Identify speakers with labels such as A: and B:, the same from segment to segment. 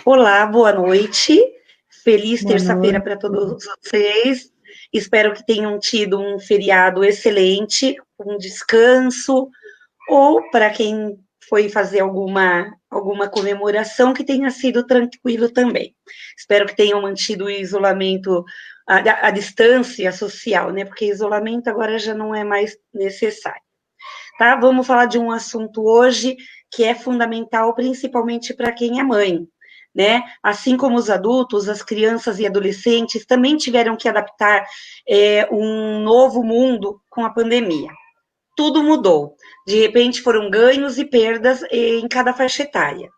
A: Olá, boa noite. Feliz
B: Boa
A: terça-feira
B: noite.
A: para todos vocês. Espero que tenham tido um feriado excelente, um descanso, ou para quem foi fazer alguma comemoração, que tenha sido tranquilo também. Espero que tenham mantido o isolamento, a distância social, né? Porque isolamento agora já não é mais necessário. Tá? Vamos falar de um assunto hoje que é fundamental, principalmente para quem é mãe, né? Assim como os adultos, as crianças e adolescentes também tiveram que adaptar um novo mundo com a pandemia. Tudo mudou. De repente foram ganhos e perdas em cada faixa etária.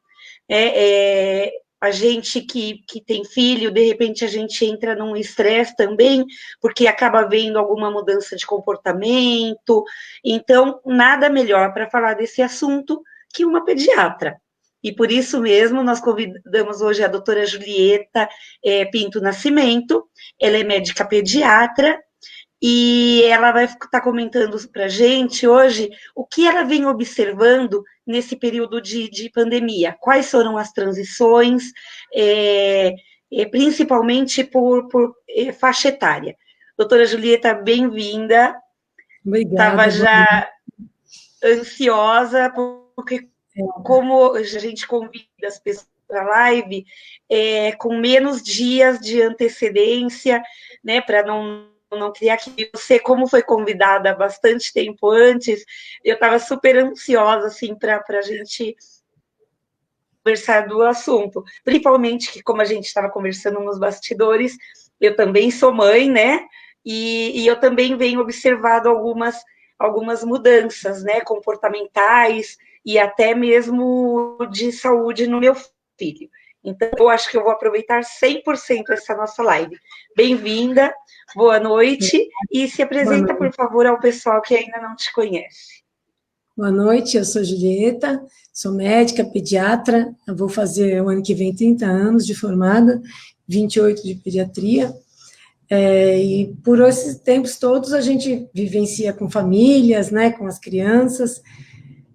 A: A gente que tem filho, de repente a gente entra num estresse também, porque acaba vendo alguma mudança de comportamento. Então, nada melhor para falar desse assunto que uma pediatra. E por isso mesmo, nós convidamos hoje a doutora Julieta Pinto Nascimento. Ela é médica pediatra e ela vai estar comentando para a gente hoje o que ela vem observando nesse período de pandemia, quais foram as transições, principalmente por faixa etária. Doutora Julieta, bem-vinda. Estava
B: Obrigada.
A: já ansiosa, porque como a gente convida as pessoas para a live, com menos dias de antecedência, né, para não criar que você, como foi convidada há bastante tempo antes, eu estava super ansiosa, assim, para a gente conversar do assunto, principalmente que, como a gente estava conversando nos bastidores, eu também sou mãe, né, e eu também venho observado algumas mudanças, né, comportamentais e até mesmo de saúde no meu filho. Então, eu acho que eu vou aproveitar 100% essa nossa live. Bem-vinda, boa noite, e se
B: Boa
A: apresenta, por
B: noite.
A: favor, ao pessoal que ainda não te conhece.
B: Boa noite, eu sou Julieta, sou médica, pediatra, eu vou fazer o ano que vem 30 anos de formada, 28 de pediatria, e por esses tempos todos a gente vivencia com famílias, né, com as crianças,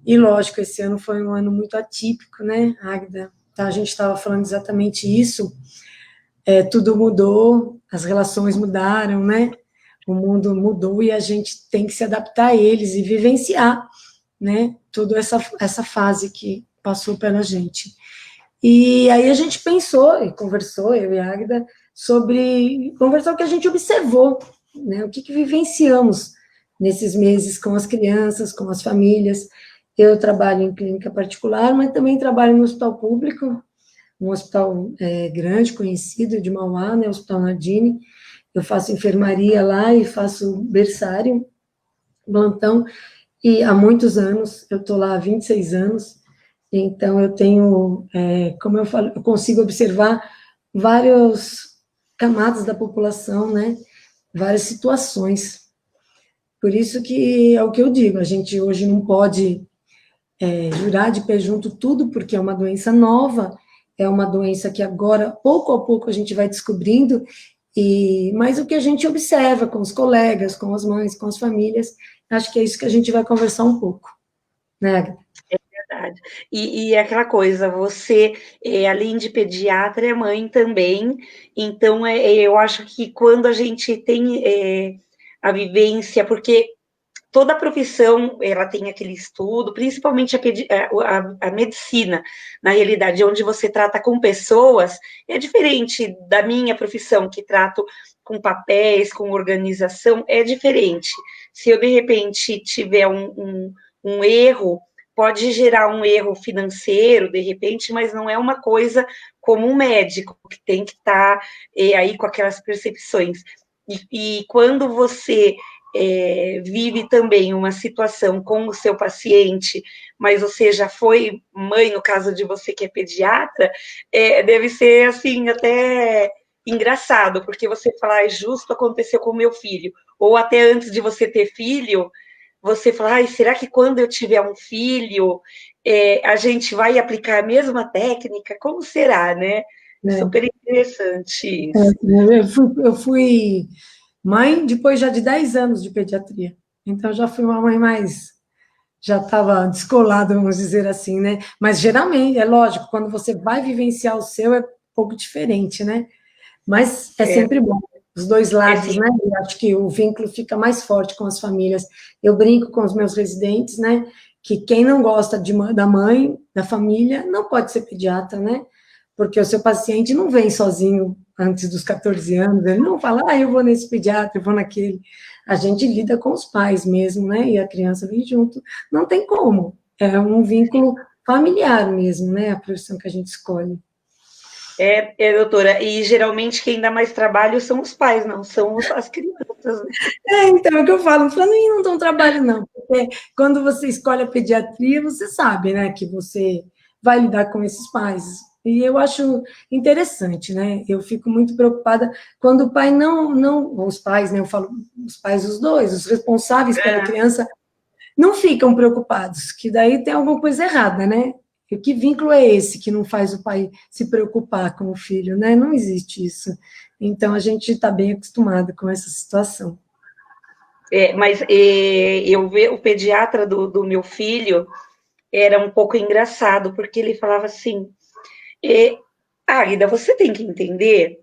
B: e lógico, esse ano foi um ano muito atípico, né, Agda? Então, a gente estava falando exatamente isso, tudo mudou, as relações mudaram, né, o mundo mudou e a gente tem que se adaptar a eles e vivenciar, né, toda essa fase que passou pela gente. E aí a gente pensou e conversou, eu e a Agda, sobre conversar o que a gente observou, né, o que vivenciamos nesses meses com as crianças, com as famílias. Eu trabalho em clínica particular, mas também trabalho no hospital público, um hospital grande, conhecido, de Mauá, né, o Hospital Nardini. Eu faço enfermaria lá e faço berçário, plantão, e há muitos anos, eu estou lá há 26 anos, então eu tenho, como eu falo, eu consigo observar várias camadas da população, né, várias situações. Por isso que é o que eu digo, a gente hoje não pode jurar de pé junto tudo, porque é uma doença nova, é uma doença que agora, pouco a pouco, a gente vai descobrindo, mas o que a gente observa com os colegas, com as mães, com as famílias, acho que é isso que a gente vai conversar um pouco, né, Agatha?
A: Verdade. E aquela coisa, você, além de pediatra, é mãe também, então eu acho que quando a gente tem a vivência, porque toda profissão ela tem aquele estudo, principalmente a medicina, na realidade, onde você trata com pessoas, é diferente da minha profissão, que trato com papéis, com organização, é diferente. Se eu, de repente, tiver um erro, pode gerar um erro financeiro, de repente, mas não é uma coisa como um médico, que tem que estar aí com aquelas percepções. E quando você vive também uma situação com o seu paciente, mas você já foi mãe, no caso de você que é pediatra, deve ser, assim, até engraçado, porque você fala, justo aconteceu com o meu filho, ou até antes de você ter filho, você fala, será que quando eu tiver um filho, a gente vai aplicar a mesma técnica? Como será, né? Super interessante isso.
B: Eu fui mãe depois já de 10 anos de pediatria, então já fui uma mãe mais já estava descolado, vamos dizer assim, né? Mas geralmente, é lógico, quando você vai vivenciar o seu, é um pouco diferente, né? Mas é
A: É,
B: sempre bom, os dois
A: é
B: lados,
A: sim.
B: né? Eu acho que o vínculo fica mais forte com as famílias. Eu brinco com os meus residentes, né? Que quem não gosta da mãe, da família, não pode ser pediatra, né? Porque o seu paciente não vem sozinho antes dos 14 anos, ele não fala, eu vou nesse pediatra, eu vou naquele. A gente lida com os pais mesmo, né? E a criança vem junto. Não tem como. É um vínculo familiar mesmo, né? A profissão que a gente escolhe.
A: Doutora, e geralmente quem dá mais trabalho são os pais, não são as crianças, né?
B: Então, é o que eu falo, para mim não dá um trabalho, não, porque quando você escolhe a pediatria, você sabe, né, que você vai lidar com esses pais. E eu acho interessante, né? Eu fico muito preocupada quando o pai os pais, né? Eu falo, os pais, os dois, os responsáveis pela criança, não ficam preocupados, que daí tem alguma coisa errada, né? E que vínculo é esse que não faz o pai se preocupar com o filho, né? Não existe isso. Então, a gente está bem acostumado com essa situação.
A: Mas eu ver o pediatra do meu filho era um pouco engraçado, porque ele falava assim: Águida, você tem que entender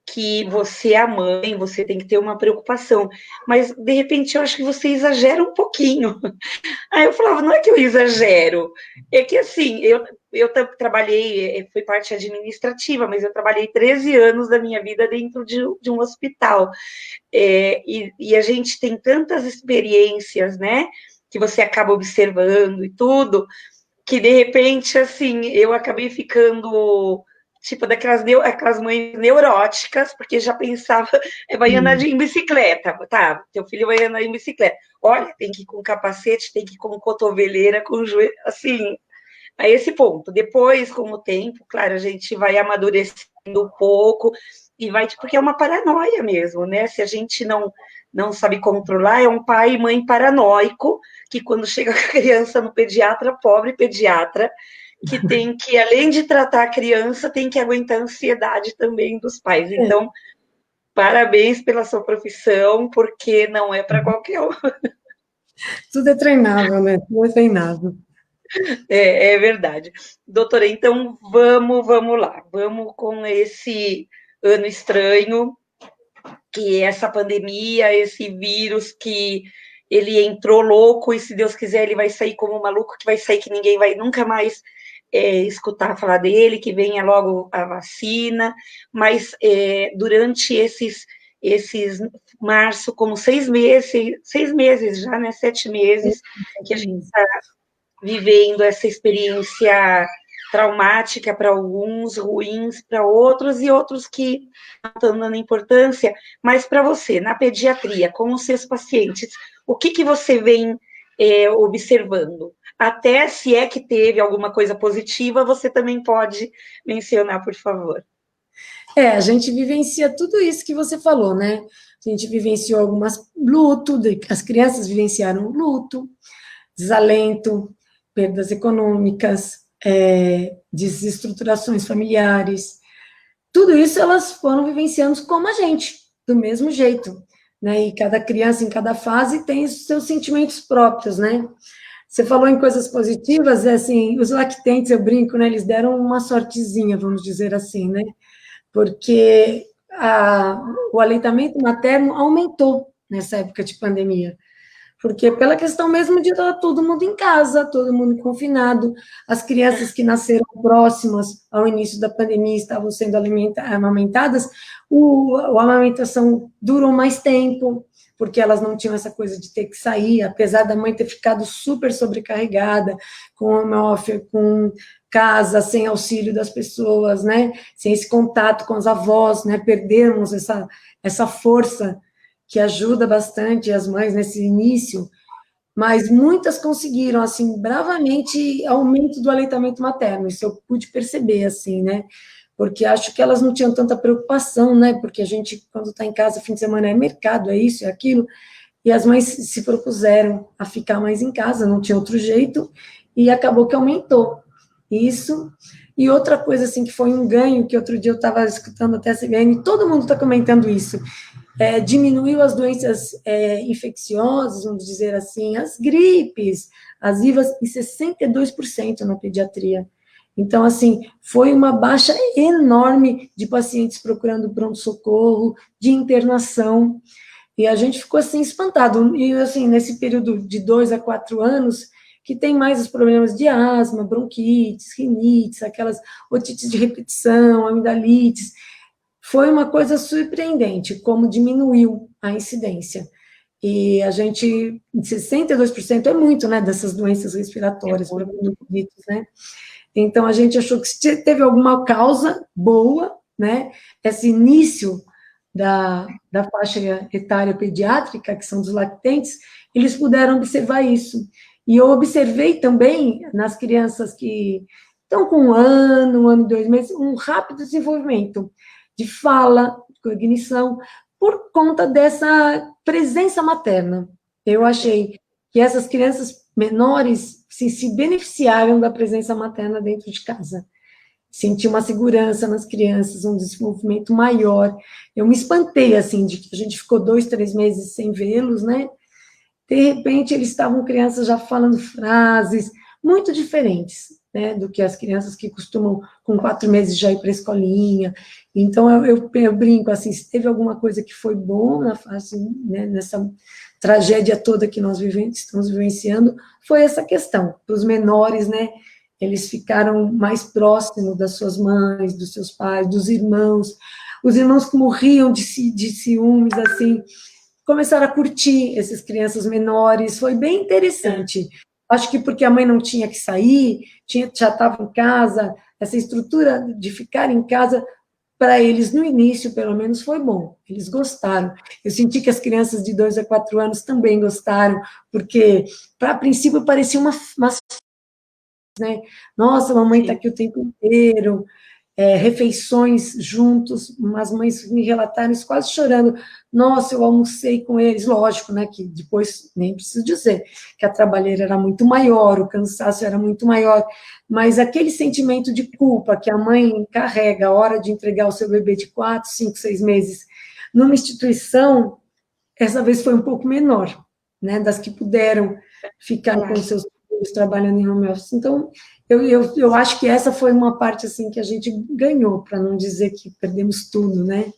A: que você é a mãe, você tem que ter uma preocupação, mas de repente eu acho que você exagera um pouquinho. Aí eu falava, não é que eu exagero, é que assim, eu trabalhei, fui parte administrativa, mas eu trabalhei 13 anos da minha vida dentro de um hospital. E a gente tem tantas experiências, né, que você acaba observando e tudo, que de repente, assim, eu acabei ficando tipo aquelas mães neuróticas, porque já pensava, vai andar
B: Sim.
A: em bicicleta, tá? Teu filho vai andar em bicicleta. Olha, tem que ir com capacete, tem que ir com cotoveleira, com joelho, assim, a esse ponto. Depois, com o tempo, claro, a gente vai amadurecendo um pouco e vai, porque é uma paranoia mesmo, né? Se a gente não sabe controlar, é um pai e mãe paranoico que quando chega a criança no pediatra, pobre pediatra, que tem que, além de tratar a criança, tem que aguentar a ansiedade também dos pais.
B: É,
A: Então, parabéns pela sua profissão, porque não é para qualquer um.
B: tudo é treinável, né? Tudo é treinável.
A: É verdade. Doutora, então vamos lá. Vamos com esse ano estranho, que é essa pandemia, esse vírus que ele entrou louco e se Deus quiser ele vai sair como um maluco, que vai sair que ninguém vai nunca mais escutar falar dele, que venha logo a vacina, mas durante esses março, como 6 meses já, né, 7 meses, que a gente
B: Exatamente.
A: vivendo essa experiência traumática para alguns, ruins para outros, e outros que não estão dando importância. Mas para você, na pediatria, com os seus pacientes, o que você vem observando? Até se é que teve alguma coisa positiva, você também pode mencionar, por favor.
B: A gente vivencia tudo isso que você falou, né? A gente vivenciou algumas luto, as crianças vivenciaram luto, desalento, perdas econômicas, desestruturações familiares. Tudo isso elas foram vivenciando como a gente, do mesmo jeito, né? E cada criança em cada fase tem os seus sentimentos próprios, né? Você falou em coisas positivas, assim, os lactentes, eu brinco, né? Eles deram uma sortezinha, vamos dizer assim, né? Porque o aleitamento materno aumentou nessa época de pandemia. Porque pela questão mesmo de estar todo mundo em casa, todo mundo confinado, as crianças que nasceram próximas ao início da pandemia estavam sendo amamentadas, a amamentação durou mais tempo, porque elas não tinham essa coisa de ter que sair, apesar da mãe ter ficado super sobrecarregada, com home office, com casa, sem auxílio das pessoas, né? Sem esse contato com as avós, né? Perdemos essa força que ajuda bastante as mães nesse início, mas muitas conseguiram, assim, bravamente, aumento do aleitamento materno, isso eu pude perceber, assim, né, porque acho que elas não tinham tanta preocupação, né, porque a gente, quando está em casa, fim de semana é mercado, é isso, é aquilo, e as mães se propuseram a ficar mais em casa, não tinha outro jeito, e acabou que aumentou isso. E outra coisa, assim, que foi um ganho, que outro dia eu estava escutando até a CBN, todo mundo está comentando isso, diminuiu as doenças infecciosas, vamos dizer assim, as gripes, as IVAs e 62% na pediatria. Então, assim, foi uma baixa enorme de pacientes procurando pronto-socorro, de internação, e a gente ficou, assim, espantado. E, assim, nesse período de 2 a 4 anos, que tem mais os problemas de asma, bronquites, rinites, aquelas otites de repetição, amidalites, foi uma coisa surpreendente, como diminuiu a incidência. E a gente, 62% é muito, né, dessas doenças respiratórias, para bronquites, né? Então, a gente achou que se teve alguma causa boa, né, esse início da faixa etária pediátrica, que são dos lactentes, eles puderam observar isso. E eu observei também nas crianças que estão com 1 ano, 2 meses, um rápido desenvolvimento de fala, de cognição, por conta dessa presença materna. Eu achei que essas crianças menores se beneficiaram da presença materna dentro de casa. Senti uma segurança nas crianças, um desenvolvimento maior. Eu me espantei, assim, de que a gente ficou 2, 3 meses sem vê-los, né? De repente, eles estavam crianças já falando frases muito diferentes, né, do que as crianças que costumam, com 4 meses, já ir para a escolinha. Então, eu brinco, assim, se teve alguma coisa que foi bom na fase, né, nessa tragédia toda que nós estamos vivenciando, foi essa questão. Para os menores, né, eles ficaram mais próximos das suas mães, dos seus pais, dos irmãos. Os irmãos que morriam de ciúmes, assim, começaram a curtir essas crianças menores, foi bem interessante. Acho que porque a mãe não tinha que sair, já estava em casa, essa estrutura de ficar em casa, para eles, no início, pelo menos, foi bom, eles gostaram. Eu senti que as crianças de 2 a 4 anos também gostaram, porque, a princípio, parecia uma né? Nossa, a mamãe está aqui o tempo inteiro, refeições juntos, as mães me relataram isso quase chorando. Nossa, eu almocei com eles, lógico, né, que depois nem preciso dizer que a trabalheira era muito maior, o cansaço era muito maior, mas aquele sentimento de culpa que a mãe carrega a hora de entregar o seu bebê de 4, 5, 6 meses numa instituição, essa vez foi um pouco menor, né, das que puderam ficar com seus filhos trabalhando em home office. Então, eu acho que essa foi uma parte, assim, que a gente ganhou, para não dizer que perdemos tudo, né?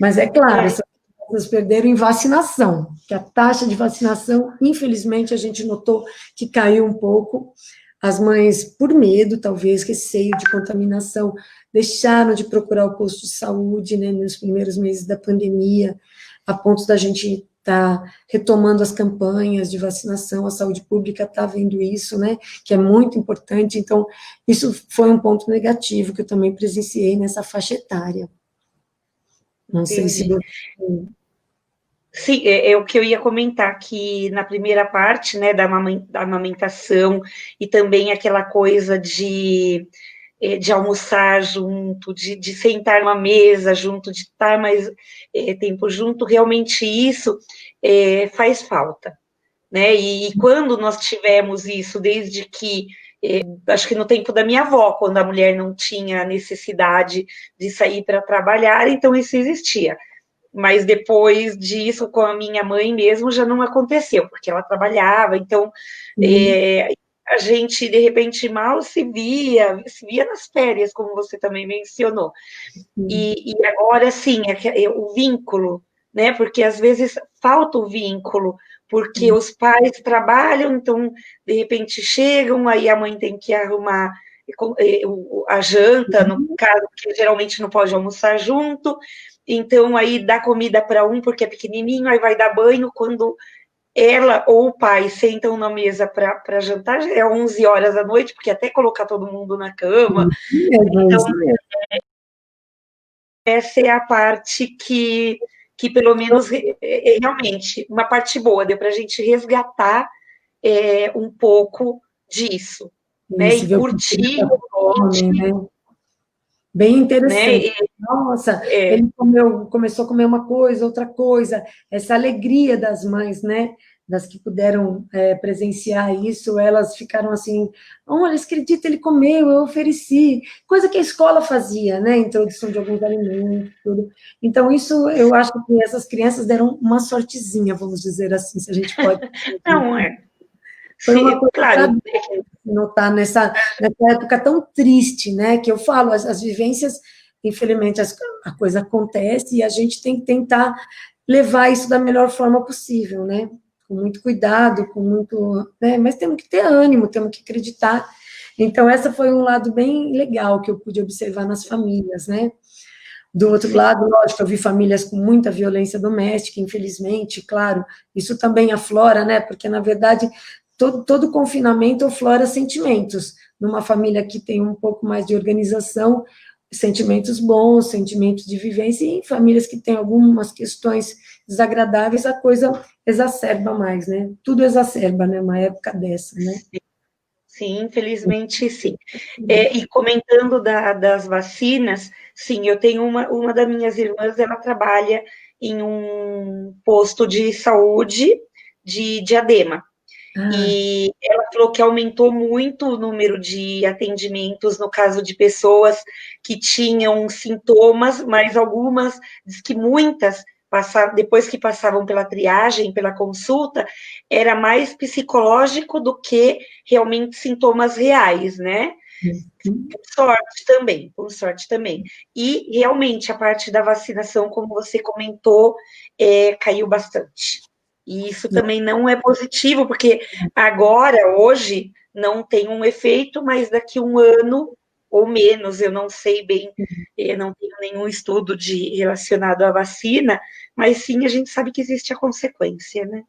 B: Mas é claro, essas pessoas perderam em vacinação, que a taxa de vacinação, infelizmente, a gente notou que caiu um pouco. As mães, por medo, talvez, receio de contaminação, deixaram de procurar o posto de saúde, né, nos primeiros meses da pandemia, a ponto da gente está retomando as campanhas de vacinação, a saúde pública está vendo isso, né, que é muito importante. Então, isso foi um ponto negativo que eu também presenciei nessa faixa etária. Não sei se você...
A: Sim, é o que eu ia comentar, que na primeira parte, né, da amamentação, e também aquela coisa de almoçar junto, de sentar numa mesa junto, de estar mais tempo junto, realmente isso faz falta, né? E quando nós tivemos isso, desde que, acho que no tempo da minha avó, quando a mulher não tinha necessidade de sair para trabalhar, então isso existia. Mas depois disso, com a minha mãe mesmo, já não aconteceu, porque ela trabalhava, então a gente, de repente, mal se via nas férias, como você também mencionou. E agora, sim, o vínculo, né? Porque às vezes falta o vínculo, porque os pais trabalham, então, de repente, chegam, aí a mãe tem que arrumar a janta, no caso, que geralmente não pode almoçar junto, então aí dá comida para um porque é pequenininho, aí vai dar banho, quando ela ou o pai sentam na mesa para jantar, já é 11 horas da noite, porque até colocar todo mundo na cama. Então, essa é a parte que pelo menos, realmente, uma parte boa, deu para a gente resgatar um pouco disso, né? E curtir.
B: Né? Bem interessante. Né? Nossa, ele começou a comer uma coisa, outra coisa, essa alegria das mães, né? Das que puderam presenciar isso, elas ficaram assim, olha, acredita, ele comeu, eu ofereci, coisa que a escola fazia, né? Introdução de alguns alimentos, tudo. Então, isso, eu acho que essas crianças deram uma sortezinha, vamos dizer assim, se a gente pode.
A: Não,
B: Foi uma coisa,
A: Claro,
B: sabe, notar nessa época tão triste, né? Que eu falo, as vivências, infelizmente, a coisa acontece e a gente tem que tentar levar isso da melhor forma possível, né? Com muito cuidado, com muito, né? Mas temos que ter ânimo, temos que acreditar. Então, essa foi um lado bem legal que eu pude observar nas famílias, né? Do outro
A: sim,
B: lado, lógico, eu vi famílias com muita violência doméstica, infelizmente, claro, isso também aflora, né? Porque, na verdade, todo confinamento aflora sentimentos. Numa família que tem um pouco mais de organização, sentimentos bons, sentimentos de vivência, e em famílias que têm algumas questões desagradáveis, a coisa exacerba mais, né? Tudo exacerba, né? Uma época dessa, né?
A: sim, infelizmente sim. E comentando das vacinas, sim, eu tenho uma das minhas irmãs, ela trabalha em um posto de saúde de Diadema.
B: Ah,
A: E ela falou que aumentou muito o número de atendimentos no caso de pessoas que tinham sintomas, mas algumas, diz que muitas, depois que passavam pela triagem, pela consulta, era mais psicológico do que realmente sintomas reais, né? Com sorte também. E realmente a parte da vacinação, como você comentou, caiu bastante. E isso também não é positivo, porque agora, hoje, não tem um efeito, mas daqui um ano ou menos, eu não sei bem, eu não tenho nenhum estudo relacionado à vacina, mas sim a gente sabe que existe a consequência, né?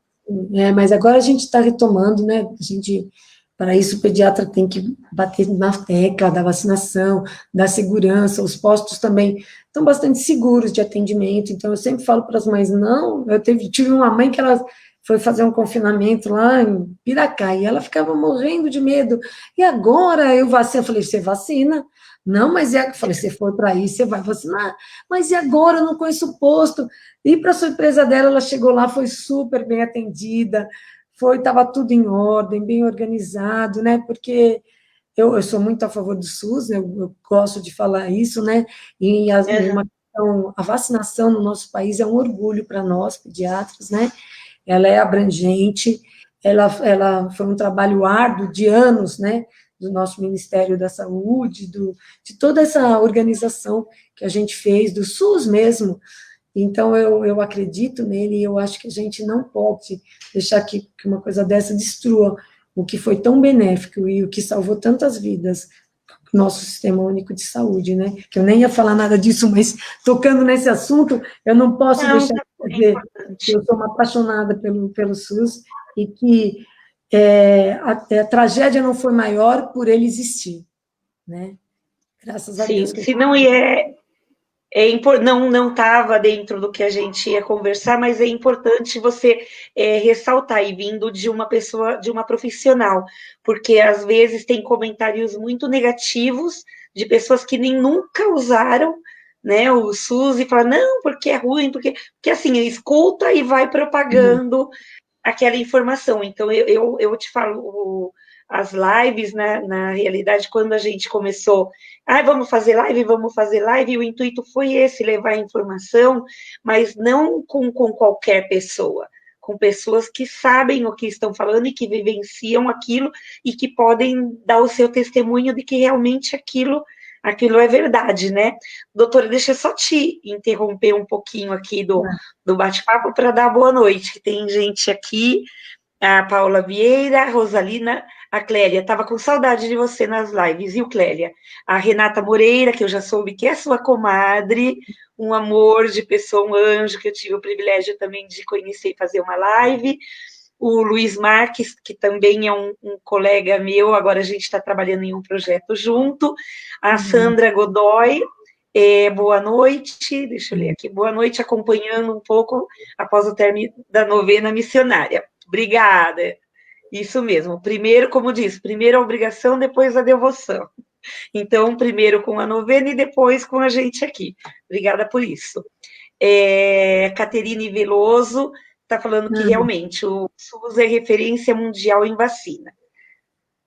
B: mas agora a gente está retomando, né? A gente, para isso, o pediatra tem que bater na tecla da vacinação, da segurança. Os postos também estão bastante seguros de atendimento. Então, eu sempre falo para as mães: não. Tive uma mãe que ela foi fazer um confinamento lá em Piracá e ela ficava morrendo de medo. E agora eu vacino? Eu falei: você vacina? Não, mas eu falei: você for para aí, você vai vacinar. Mas e agora? Eu não conheço o posto. E, para surpresa dela, ela chegou lá, foi super bem atendida, estava tudo em ordem, bem organizado, né? Porque eu sou muito a favor do SUS, eu gosto de falar isso, né? E
A: Uhum.
B: uma questão, a vacinação no nosso país é um orgulho para nós, pediatras, né? Ela é abrangente, ela foi um trabalho árduo de anos, né? Do nosso Ministério da Saúde, de toda essa organização que a gente fez, do SUS mesmo. Então, eu acredito nele e eu acho que a gente não pode deixar que uma coisa dessa destrua o que foi tão benéfico e o que salvou tantas vidas, nosso Sistema Único de Saúde, né? Que eu nem ia falar nada disso, mas tocando nesse assunto, eu não posso
A: Não,
B: deixar
A: é
B: de dizer que
A: importante.
B: eu sou uma apaixonada pelo SUS e que a tragédia não foi maior por ele existir, né? Graças a Deus
A: Sim,
B: que
A: se não não estava dentro do que a gente ia conversar, mas é importante você ressaltar, e vindo de uma pessoa, de uma profissional, porque às vezes tem comentários muito negativos de pessoas que nem nunca usaram, né, o SUS e falam, não, porque é ruim, porque assim, escuta e vai propagando aquela informação. Então, eu te falo, as lives, né, na realidade, quando a gente começou, vamos fazer live, e o intuito foi esse, levar a informação, mas não com qualquer pessoa, com pessoas que sabem o que estão falando e que vivenciam aquilo e que podem dar o seu testemunho de que realmente aquilo é verdade, né? Doutora, deixa eu só te interromper um pouquinho aqui do bate-papo para dar boa noite, que tem gente aqui, a Paula Vieira, a Rosalina, a Clélia, estava com saudade de você nas lives, viu, Clélia? A Renata Moreira, que eu já soube que é sua comadre, um amor de pessoa, um anjo, que eu tive o privilégio também de conhecer e fazer uma live. O Luiz Marques, que também é um colega meu, agora a gente está trabalhando em um projeto junto. A Sandra Godoy, boa noite, deixa eu ler aqui, boa noite, acompanhando um pouco após o término da novena missionária. Obrigada, isso mesmo. Primeiro, como diz, primeiro a obrigação, depois a devoção. Então, primeiro com a novena e depois com a gente aqui. Obrigada por isso. Caterine Veloso está falando que realmente o SUS é referência mundial em vacina.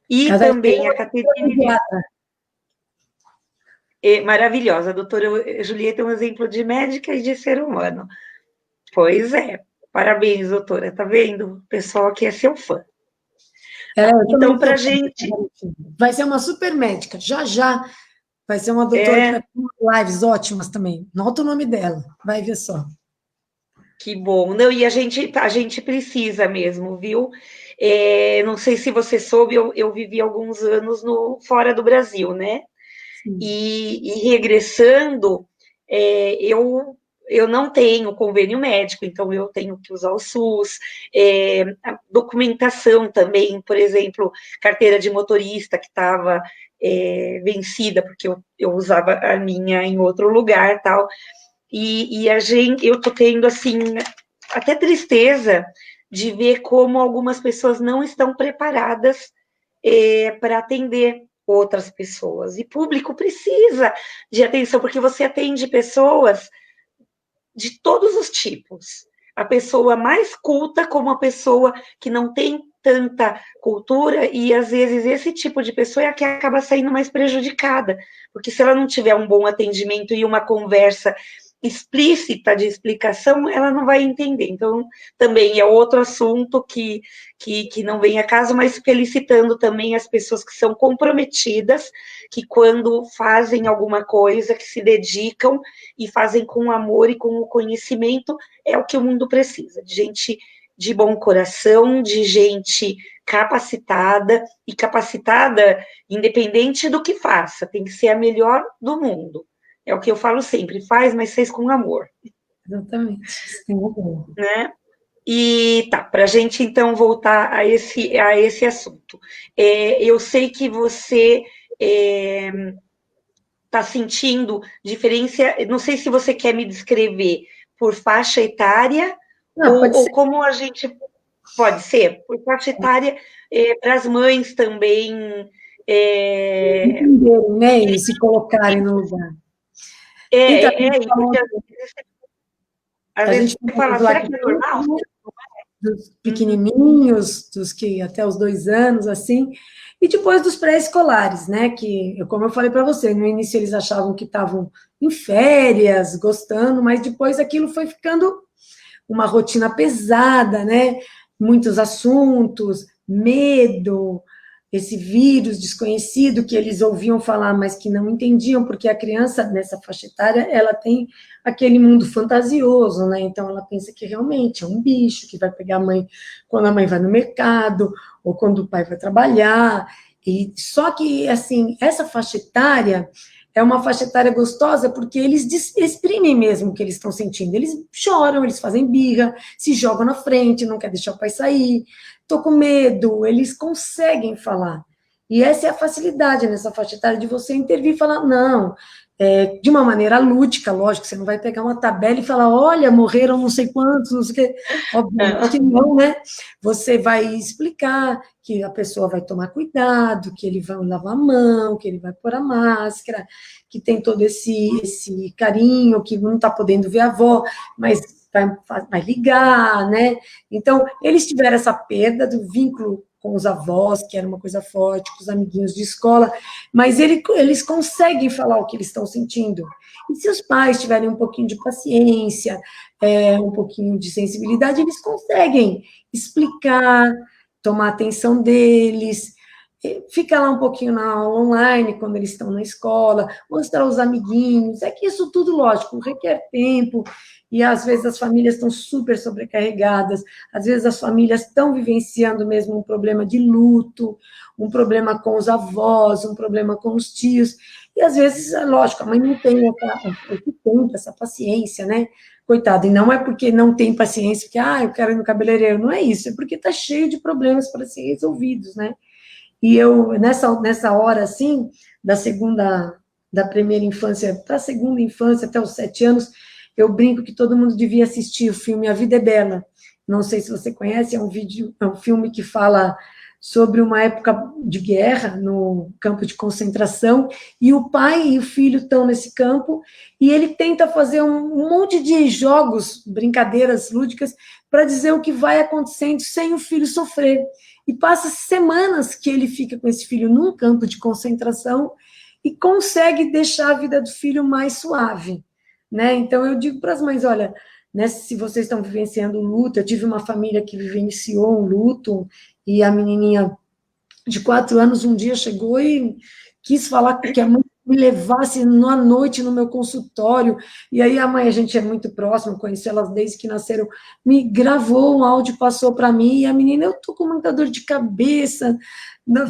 A: E
B: cada
A: também a Caterine,
B: pediatra.
A: maravilhosa, a doutora Julieta é um exemplo de médica e de ser humano. Pois é, parabéns, doutora, tá vendo? O pessoal aqui é seu fã.
B: Eu também
A: Então,
B: sou.
A: para a gente,
B: Vai ser uma super médica. Já, já vai ser uma doutora que
A: é,
B: vai ter lives ótimas também. Nota o nome dela. Vai ver só.
A: que bom. Não, e a gente precisa mesmo, viu? Não sei se você soube, eu vivi alguns anos fora do Brasil, né?
B: Sim.
A: E regressando, eu não tenho convênio médico, então eu tenho que usar o SUS, a documentação também, por exemplo, carteira de motorista que estava vencida, porque eu usava a minha em outro lugar tal. E eu tô tendo assim até tristeza de ver como algumas pessoas não estão preparadas para atender outras pessoas. E público precisa de atenção, porque você atende pessoas de todos os tipos. A pessoa mais culta como a pessoa que não tem tanta cultura, e às vezes esse tipo de pessoa é a que acaba saindo mais prejudicada, porque se ela não tiver um bom atendimento e uma conversa explícita de explicação, ela não vai entender. Então, também é outro assunto que não vem a caso, mas felicitando também as pessoas que são comprometidas, que quando fazem alguma coisa, que se dedicam e fazem com amor e com o conhecimento, é o que o mundo precisa, de gente de bom coração, de gente capacitada, e capacitada independente do que faça, tem que ser a melhor do mundo. É o que eu falo sempre, faz, mas fez com amor.
B: Exatamente. Sim, é bom.
A: Né? E tá, para a gente então voltar a esse assunto. Eu sei que você está sentindo diferença, não sei se você quer me descrever por faixa etária
B: Não, pode
A: ou
B: ser
A: como a gente pode ser, por faixa etária, para as mães também. É,
B: entenderem, né? E se colocarem no lugar. Então,
A: porque às
B: a
A: vezes
B: gente
A: você
B: falou
A: fala,
B: dos
A: será que é normal?
B: lactantes, né? Dos
A: Uhum,
B: pequenininhos, dos que até os 2 anos, assim, e depois dos pré-escolares, né? Que, como eu falei para você, no início eles achavam que estavam em férias, gostando, mas depois aquilo foi ficando uma rotina pesada, né? Muitos assuntos, medo, esse vírus desconhecido que eles ouviam falar, mas que não entendiam, porque a criança nessa faixa etária, ela tem aquele mundo fantasioso, né? Então ela pensa que realmente é um bicho que vai pegar a mãe quando a mãe vai no mercado ou quando o pai vai trabalhar. E só que assim, essa faixa etária é uma faixa etária gostosa porque eles exprimem mesmo o que eles estão sentindo. Eles choram, eles fazem birra, se jogam na frente, não quer deixar o pai sair, tô com medo, eles conseguem falar. E essa é a facilidade nessa faixa etária de você intervir e falar, não, de uma maneira lúdica, lógico, você não vai pegar uma tabela e falar, olha, morreram não sei quantos, não sei o quê. Obviamente que não, né? Você vai explicar que a pessoa vai tomar cuidado, que ele vai lavar a mão, que ele vai pôr a máscara, que tem todo esse carinho, que não está podendo ver a avó, mas vai ligar, né? Então, eles tiveram essa perda do vínculo com os avós, que era uma coisa forte, com os amiguinhos de escola, mas eles conseguem falar o que eles estão sentindo. E se os pais tiverem um pouquinho de paciência, um pouquinho de sensibilidade, eles conseguem explicar, tomar atenção deles, fica lá um pouquinho na aula online, quando eles estão na escola, mostrar os amiguinhos. É que isso tudo, lógico, requer tempo, e às vezes as famílias estão super sobrecarregadas, às vezes as famílias estão vivenciando mesmo um problema de luto, um problema com os avós, um problema com os tios, e às vezes, lógico, a mãe não tem esse tempo, essa paciência, né? Coitado, e não é porque não tem paciência, que, eu quero ir no cabeleireiro, não é isso, é porque está cheio de problemas para serem resolvidos, né? E eu, nessa hora, assim, da primeira infância para a segunda infância, até os 7 anos, eu brinco que todo mundo devia assistir o filme A Vida é Bela. Não sei se você conhece, é um filme que fala sobre uma época de guerra no campo de concentração, e o pai e o filho estão nesse campo, e ele tenta fazer um monte de jogos, brincadeiras lúdicas, para dizer o que vai acontecendo sem o filho sofrer. E passa semanas que ele fica com esse filho num campo de concentração e consegue deixar a vida do filho mais suave, né? Então, eu digo para as mães, olha, né, se vocês estão vivenciando luto, eu tive uma família que vivenciou um luto e a menininha de 4 anos, um dia chegou e quis falar que a mãe me levasse à noite no meu consultório, e aí a mãe, a gente é muito próximo, conheci elas desde que nasceram, me gravou um áudio, passou para mim, e a menina, eu tô com muita dor de cabeça,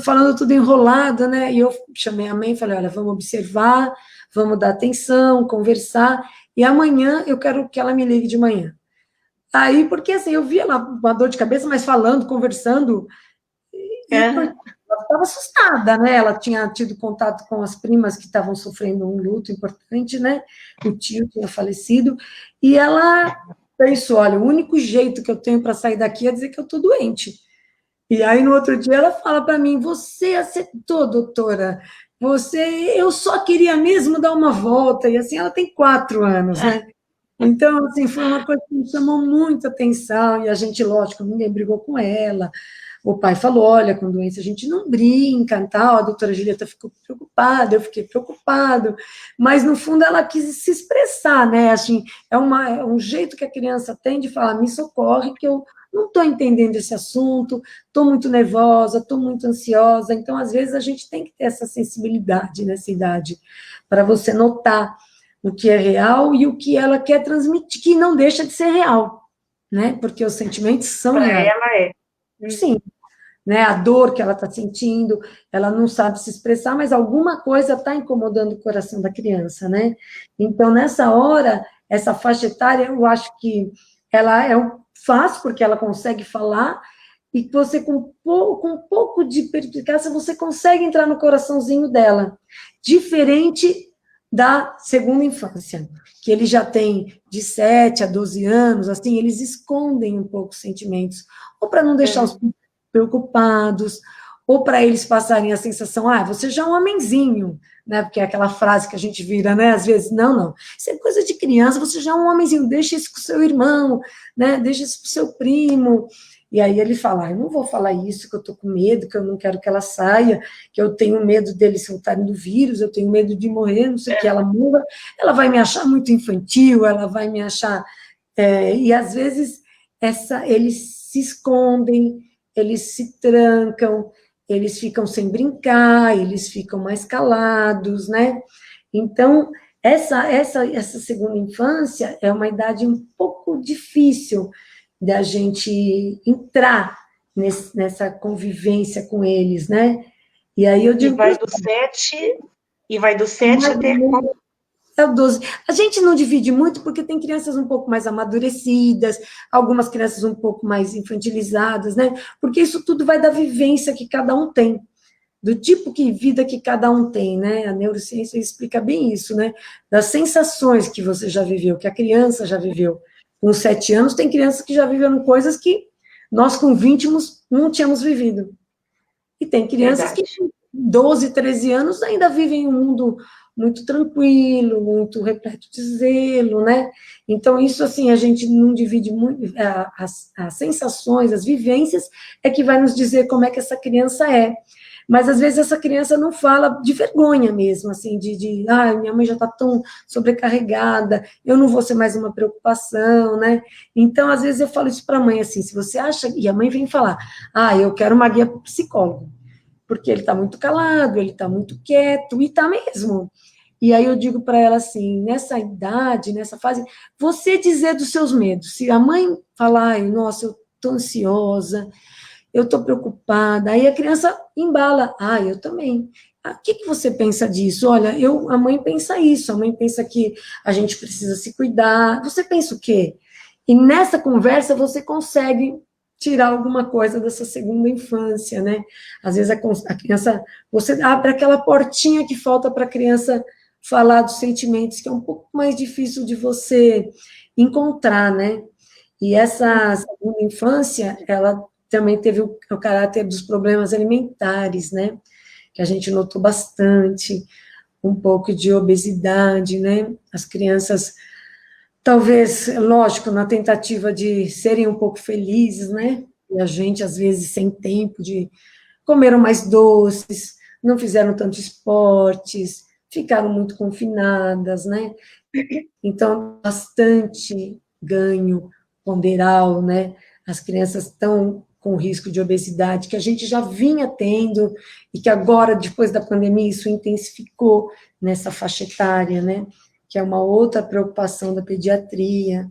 B: falando tudo enrolado, né, e eu chamei a mãe e falei, olha, vamos observar, vamos dar atenção, conversar, e amanhã eu quero que ela me ligue de manhã. Aí, porque assim, eu via ela uma dor de cabeça, mas falando, conversando, e porque
A: Aham.
B: ela estava assustada, né? Ela tinha tido contato com as primas que estavam sofrendo um luto importante, né? O tio tinha falecido, e ela pensou: olha, o único jeito que eu tenho para sair daqui é dizer que eu estou doente. E aí, no outro dia, ela fala para mim: você acertou, doutora. Você, eu só queria mesmo dar uma volta. E assim, ela tem 4 anos, né? Então, assim, foi uma coisa que me chamou muita atenção. E a gente, lógico, ninguém brigou com ela. O pai falou, olha, com doença a gente não brinca, tal. A doutora Julieta ficou preocupada, eu fiquei preocupado, mas no fundo ela quis se expressar, né, assim, é um jeito que a criança tem de falar, me socorre, que eu não estou entendendo esse assunto, estou muito nervosa, estou muito ansiosa, então às vezes a gente tem que ter essa sensibilidade nessa idade, para você notar o que é real e o que ela quer transmitir, que não deixa de ser real, né, porque os sentimentos são
A: Para
B: reais.
A: ela é.
B: Sim, né? A dor que ela está sentindo, ela não sabe se expressar, mas alguma coisa está incomodando o coração da criança, né? Então, nessa hora, essa faixa etária, eu acho que ela é fácil, porque ela consegue falar, e que você, com um pouco de perspicácia, você consegue entrar no coraçãozinho dela. Diferente da segunda infância, que ele já tem de 7 a 12 anos, assim, eles escondem um pouco os sentimentos, ou para não deixar os
A: Uhum.
B: preocupados, ou para eles passarem a sensação, você já é um homenzinho, né? Porque é aquela frase que a gente vira, né? Às vezes, não, não, isso é coisa de criança, você já é um homenzinho, deixa isso com o seu irmão, né? Deixa isso com o seu primo. E aí ele fala, eu não vou falar isso, que eu tô com medo, que eu não quero que ela saia, que eu tenho medo deles soltarem do vírus, eu tenho medo de morrer, não sei o que, ela morra, ela vai me achar muito infantil, ela vai me achar... e às vezes eles se escondem, eles se trancam, eles ficam sem brincar, eles ficam mais calados, né? Então, essa segunda infância é uma idade um pouco difícil da gente entrar nessa convivência com eles, né? E aí eu
A: E
B: digo,
A: vai do 7, e vai do 7 até qual?
B: é o 12. A gente não divide muito porque tem crianças um pouco mais amadurecidas, algumas crianças um pouco mais infantilizadas, né? Porque isso tudo vai da vivência que cada um tem, do tipo de vida que cada um tem, né? A neurociência explica bem isso, né? Das sensações que você já viveu, que a criança já viveu. Com 7 anos, tem crianças que já viveram coisas que nós, com 20, não tínhamos vivido. E tem crianças que,
A: Verdade.
B: com 12, 13 anos, ainda vivem um mundo muito tranquilo, muito repleto de zelo, né? Então, isso, assim, a gente não divide muito, as sensações, as vivências, é que vai nos dizer como é que essa criança é. Mas, às vezes, essa criança não fala de vergonha mesmo, assim, minha mãe já está tão sobrecarregada, eu não vou ser mais uma preocupação, né? Então, às vezes, eu falo isso para a mãe, assim, se você acha, e a mãe vem falar, eu quero uma guia para psicólogo, porque ele está muito calado, ele está muito quieto, e está mesmo. E aí eu digo para ela assim, nessa idade, nessa fase, você dizer dos seus medos. Se a mãe falar, nossa, eu estou ansiosa, eu estou preocupada, aí a criança embala, eu também. O que você pensa disso? Olha, a mãe pensa isso, a mãe pensa que a gente precisa se cuidar. Você pensa o quê? E nessa conversa você consegue tirar alguma coisa dessa segunda infância, né? Às vezes a criança, você abre aquela portinha que falta para a criança falar dos sentimentos, que é um pouco mais difícil de você encontrar, né? E essa segunda infância, ela também teve o caráter dos problemas alimentares, né? Que a gente notou bastante, um pouco de obesidade, né? As crianças, talvez, lógico, na tentativa de serem um pouco felizes, né? E a gente, às vezes, sem tempo de comeram mais doces, não fizeram tanto esportes, ficaram muito confinadas, né? Então, bastante ganho ponderal, né? As crianças estão com risco de obesidade, que a gente já vinha tendo, e que agora, depois da pandemia, isso intensificou nessa faixa etária, né? Que é uma outra preocupação da pediatria.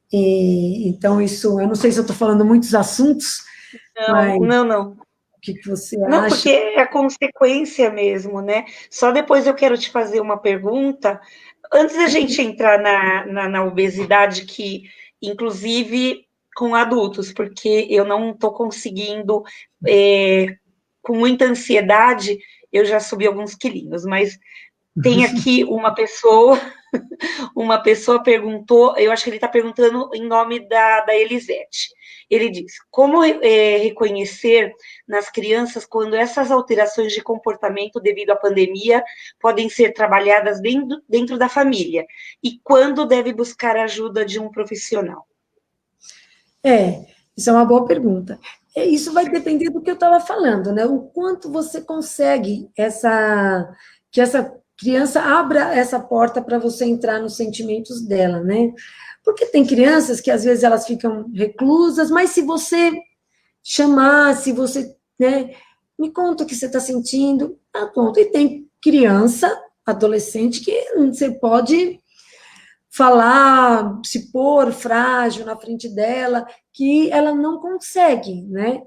B: Então, isso, eu não sei se eu estou falando muitos assuntos,
A: Não,
B: mas
A: não, não.
B: o que você
A: Não,
B: acha?
A: porque é a consequência mesmo, né? Só depois eu quero te fazer uma pergunta. Antes da gente entrar na obesidade, que inclusive com adultos, porque eu não estou conseguindo, com muita ansiedade, eu já subi alguns quilinhos, mas tem aqui uma pessoa perguntou, eu acho que ele está perguntando em nome da Elisete. Ele diz: como reconhecer nas crianças quando essas alterações de comportamento devido à pandemia podem ser trabalhadas dentro da família? E quando deve buscar a ajuda de um profissional?
B: Isso é uma boa pergunta. Isso vai depender do que eu estava falando, né? O quanto você consegue que essa criança abra essa porta para você entrar nos sentimentos dela, né? Porque tem crianças que às vezes elas ficam reclusas, mas se você chamar, se você, né, me conta o que você está sentindo, ah, conta. E tem criança, adolescente, que você pode falar, se pôr frágil na frente dela, que ela não consegue, né?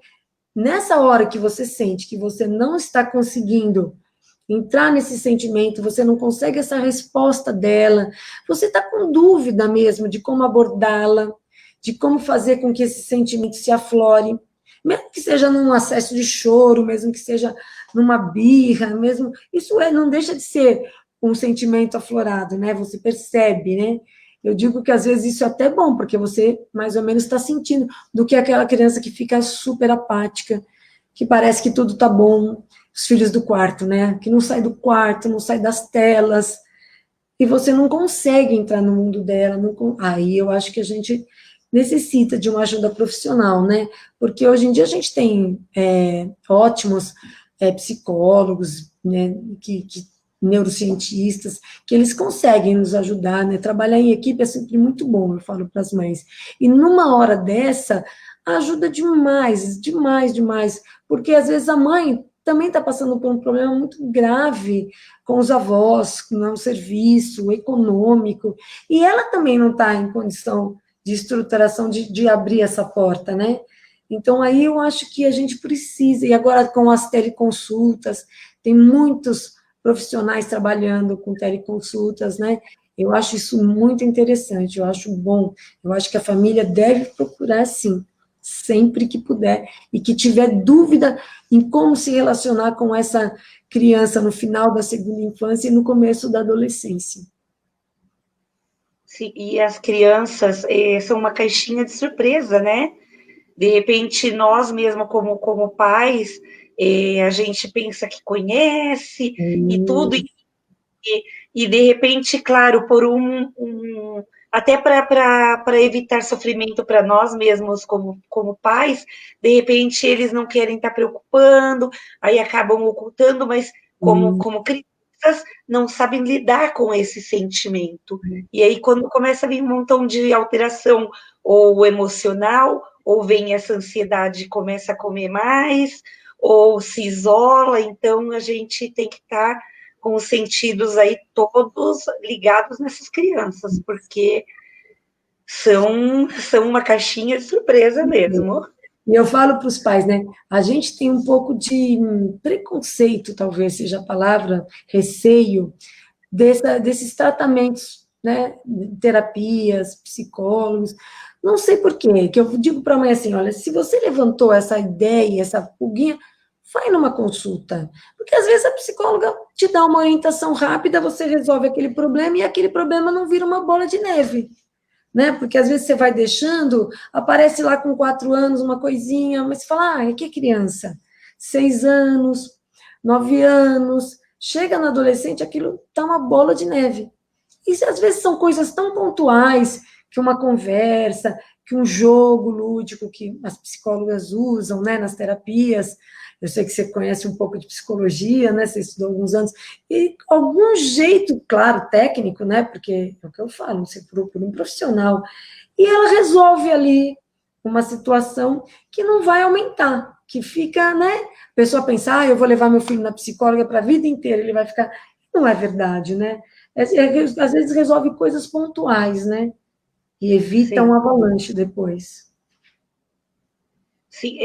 B: Nessa hora que você sente que você não está conseguindo entrar nesse sentimento, você não consegue essa resposta dela, você está com dúvida mesmo de como abordá-la, de como fazer com que esse sentimento se aflore, mesmo que seja num acesso de choro, mesmo que seja numa birra, mesmo isso não deixa de ser um sentimento aflorado, né? Você percebe, né? Eu digo que às vezes isso é até bom, porque você mais ou menos está sentindo, do que aquela criança que fica super apática, que parece que tudo tá bom, os filhos do quarto, né? Que não sai do quarto, não sai das telas, e você não consegue entrar no mundo dela. Aí eu acho que a gente necessita de uma ajuda profissional, né? Porque hoje em dia a gente tem ótimos psicólogos, né? Neurocientistas, que eles conseguem nos ajudar, né? Trabalhar em equipe é sempre muito bom, eu falo para as mães. E numa hora dessa, ajuda demais, demais, demais, porque às vezes a mãe também está passando por um problema muito grave com os avós, no serviço econômico, e ela também não está em condição de estruturação de abrir essa porta, né? Então, aí eu acho que a gente precisa, e agora com as teleconsultas, tem muitos profissionais trabalhando com teleconsultas, né? Eu acho isso muito interessante, eu acho bom, eu acho que a família deve procurar, sim, sempre que puder, e que tiver dúvida em como se relacionar com essa criança no final da segunda infância e no começo da adolescência.
A: Sim, e as crianças são uma caixinha de surpresa, né? De repente, nós mesmos, como pais, a gente pensa que conhece e tudo, e de repente, claro, por até para evitar sofrimento para nós mesmos como pais, de repente eles não querem estar preocupando, aí acabam ocultando, mas como crianças não sabem lidar com esse sentimento. E aí, quando começa a vir um montão de alteração, ou emocional, ou vem essa ansiedade, começa a comer mais, ou se isola, então a gente tem que estar com os sentidos aí todos ligados nessas crianças, porque são uma caixinha de surpresa mesmo.
B: E eu falo para os pais, né? A gente tem um pouco de preconceito, talvez seja a palavra, receio, desses tratamentos, né? Terapias, psicólogos. Não sei por quê, que eu digo para a mãe assim: olha, se você levantou essa ideia, essa pulguinha, vai numa consulta. Porque às vezes a psicóloga te dá uma orientação rápida, você resolve aquele problema e aquele problema não vira uma bola de neve. Né? Porque às vezes você vai deixando, aparece lá com 4 anos uma coisinha, mas você fala, é que é criança? 6 anos, 9 anos, chega no adolescente, aquilo tá uma bola de neve. E às vezes são coisas tão pontuais, que uma conversa, que um jogo lúdico que as psicólogas usam, né, nas terapias. Eu sei que você conhece um pouco de psicologia, né, você estudou alguns anos, e algum jeito, claro, técnico, né, porque é o que eu falo, você procura um profissional, e ela resolve ali uma situação que não vai aumentar, que fica, né? A pessoa pensa, eu vou levar meu filho na psicóloga para a vida inteira, ele vai ficar... Não é verdade, né? Às vezes resolve coisas pontuais, né? E evita um
A: Sim.
B: avalanche depois.
A: Sim,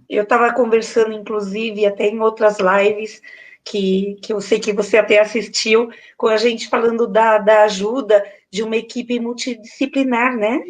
A: eu estava conversando, inclusive, até em outras lives, que eu sei que você até assistiu, com a gente falando da ajuda de uma equipe multidisciplinar, né?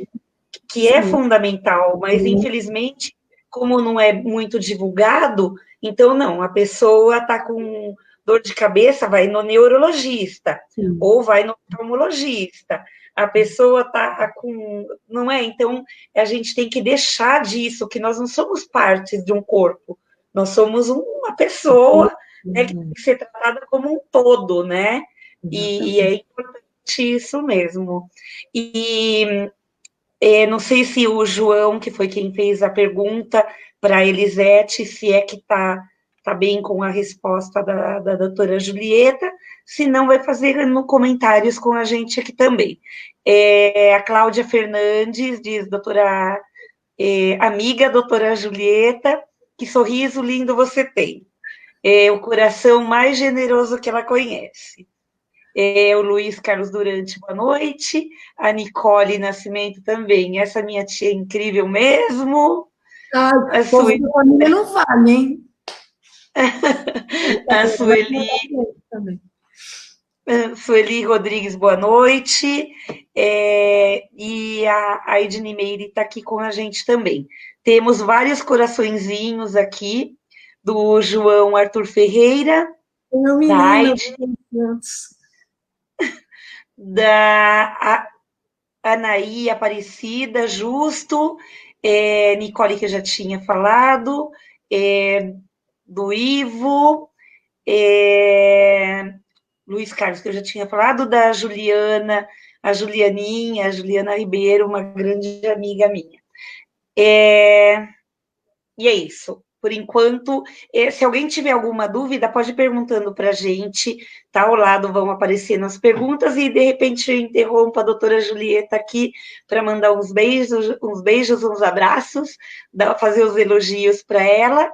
A: Que é
B: Sim.
A: fundamental, mas infelizmente, como não é muito divulgado, então não, a pessoa está com dor de cabeça, vai no neurologista,
B: Sim.
A: ou vai no oftalmologista, a pessoa está com. Não é? Então, a gente tem que deixar disso, que nós não somos partes de um corpo, nós somos uma pessoa, né, que tem que ser tratada como um todo, né? E é importante isso mesmo. E não sei se o João, que foi quem fez a pergunta para a Elisete, se é que tá bem com a resposta da doutora Julieta, se não, vai fazer no comentários com a gente aqui também. A Cláudia Fernandes diz, doutora, amiga doutora Julieta, que sorriso lindo você tem. O coração mais generoso que ela conhece. O Luiz Carlos Durante, boa noite. A Nicole Nascimento também. Essa minha tia é incrível mesmo.
B: Ai,
A: A
B: o povo
A: Sueli,
B: da família não vale, hein?
A: a
B: Brincadeira, mas não
A: Sueli,
B: vale também.
A: Sueli Rodrigues, boa noite. E a Edne Meire está aqui com a gente também. Temos vários coraçõezinhos aqui, do João Arthur Ferreira,
B: Meu
A: da
B: menino,
A: Aide, da Anaí Aparecida, Justo, Nicole, que eu já tinha falado, do Ivo, Luiz Carlos, que eu já tinha falado, da Juliana, a Julianinha, a Juliana Ribeiro, uma grande amiga minha. E é isso. Por enquanto, se alguém tiver alguma dúvida, pode ir perguntando para a gente, tá? Ao lado vão aparecendo as perguntas e, de repente, eu interrompo a doutora Julieta aqui para mandar uns beijos, uns abraços, fazer os elogios para ela,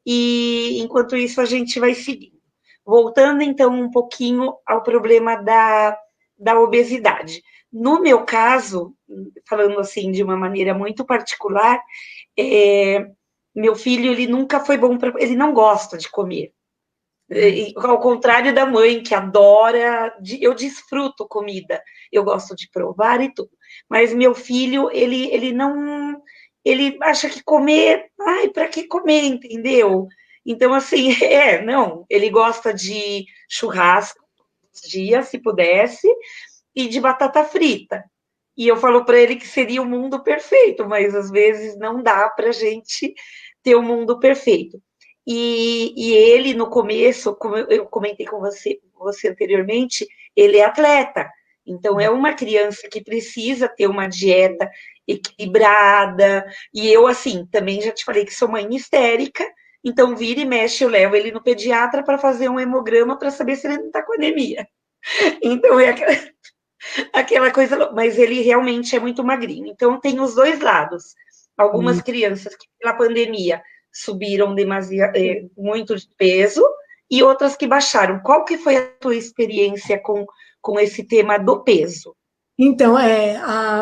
A: e, enquanto isso, a gente vai seguindo. Voltando, então, um pouquinho ao problema da obesidade. No meu caso, falando assim de uma maneira muito particular, meu filho, ele nunca foi bom para. Ele não gosta de comer. Ao contrário da mãe, que adora. Eu desfruto comida. Eu gosto de provar e tudo. Mas meu filho, ele não. Ele acha que comer. Ai, para que comer, entendeu? Então, assim, não. Ele gosta de churrasco, dia, se pudesse, e de batata frita. E eu falo para ele que seria o mundo perfeito, mas às vezes não dá para a gente ter o mundo perfeito. E ele, no começo, como eu comentei com você anteriormente, ele é atleta. Então, é uma criança que precisa ter uma dieta equilibrada. E eu, assim, também já te falei que sou mãe histérica. Então, vira e mexe, eu levo ele no pediatra para fazer um hemograma para saber se ele não está com anemia. Então, é aquela coisa, mas ele realmente é muito magrinho. Então, tem os dois lados. Algumas crianças que, pela pandemia, subiram muito de peso e outras que baixaram. Qual que foi a tua experiência com esse tema do peso?
B: Então,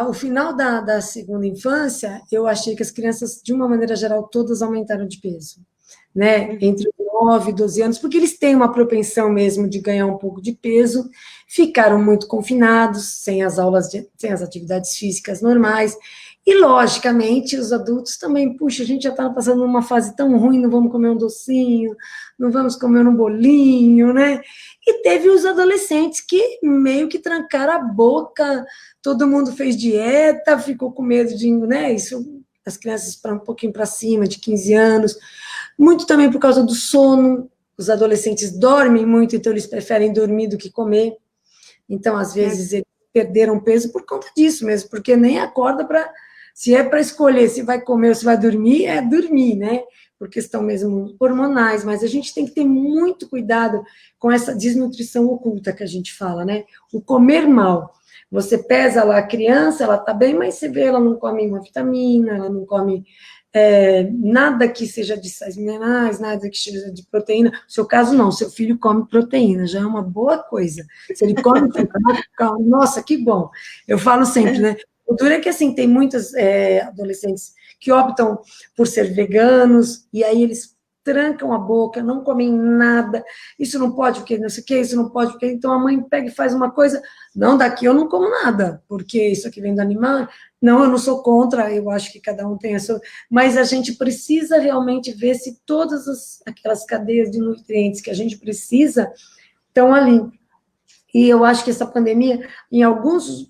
B: o final da segunda infância, eu achei que as crianças, de uma maneira geral, todas aumentaram de peso, né? Entre 9 e 12 anos, porque eles têm uma propensão mesmo de ganhar um pouco de peso, ficaram muito confinados, sem as aulas, sem as atividades físicas normais, e, logicamente, os adultos também, puxa, a gente já está passando uma fase tão ruim, não vamos comer um docinho, não vamos comer um bolinho, né? E teve os adolescentes que meio que trancaram a boca, todo mundo fez dieta, ficou com medo de, né? Isso, as crianças para um pouquinho para cima, de 15 anos, muito também por causa do sono, os adolescentes dormem muito, então eles preferem dormir do que comer. Então, às vezes, eles perderam peso por conta disso mesmo, porque nem acorda para... Se é para escolher se vai comer ou se vai dormir, é dormir, né? Por questão mesmo hormonais, mas a gente tem que ter muito cuidado com essa desnutrição oculta que a gente fala, né? O comer mal. Você pesa lá a criança, ela está bem, mas você vê, ela não come uma vitamina, ela não come nada que seja de sais minerais, nada que seja de proteína. No seu caso, não, seu filho come proteína, já é uma boa coisa. Se ele come, nossa, que bom. Eu falo sempre, né? O duro é que, assim, tem muitos adolescentes que optam por ser veganos, e aí eles trancam a boca, não comem nada, isso não pode, porque não sei o que, isso não pode, porque então a mãe pega e faz uma coisa, não, daqui eu não como nada, porque isso aqui vem do animal, não, eu não sou contra, eu acho que cada um tem a sua, mas a gente precisa realmente ver se todas aquelas cadeias de nutrientes que a gente precisa estão ali. E eu acho que essa pandemia, em alguns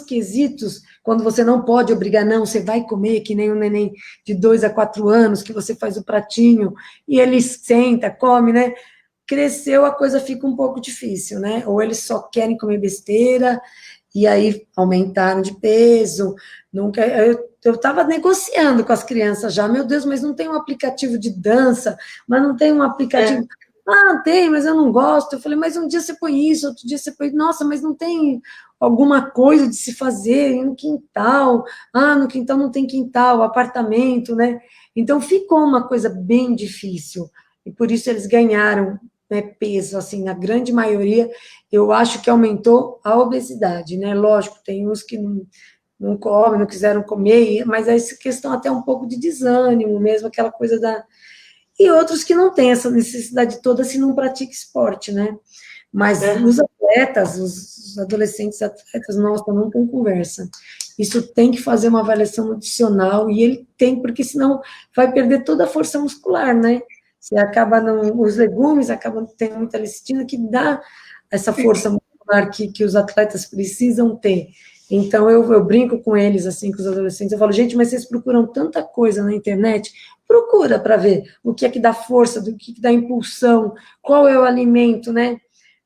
B: quesitos, quando você não pode obrigar, não, você vai comer, que nem um neném de 2 a 4 anos, que você faz o pratinho, e ele senta, come, né? Cresceu, a coisa fica um pouco difícil, né? Ou eles só querem comer besteira, e aí aumentaram de peso. Nunca, eu estava negociando com as crianças já, meu Deus, mas não tem um aplicativo de dança, mas não tem um aplicativo. Ah, tem, mas eu não gosto. Eu falei, mas um dia você põe isso, outro dia você põe. Nossa, mas não tem alguma coisa de se fazer no quintal. Ah, no quintal não tem quintal, apartamento, né? Então ficou uma coisa bem difícil. E por isso eles ganharam, né, peso, assim, na grande maioria, eu acho que aumentou a obesidade, né? Lógico, tem uns que não comem, não quiseram comer, mas essa questão até um pouco de desânimo mesmo, aquela coisa da e outros que não têm essa necessidade toda se não pratica esporte, né? Mas os atletas, os adolescentes atletas, nossa, não tem conversa. Isso tem que fazer uma avaliação nutricional, e ele tem, porque senão vai perder toda a força muscular, né? Você acaba, não, os legumes acabam tendo muita lecitina que dá essa força muscular que os atletas precisam ter. Então, eu brinco com eles, assim, com os adolescentes, eu falo, gente, mas vocês procuram tanta coisa na internet, procura para ver o que é que dá força, do que dá impulsão, qual é o alimento, né?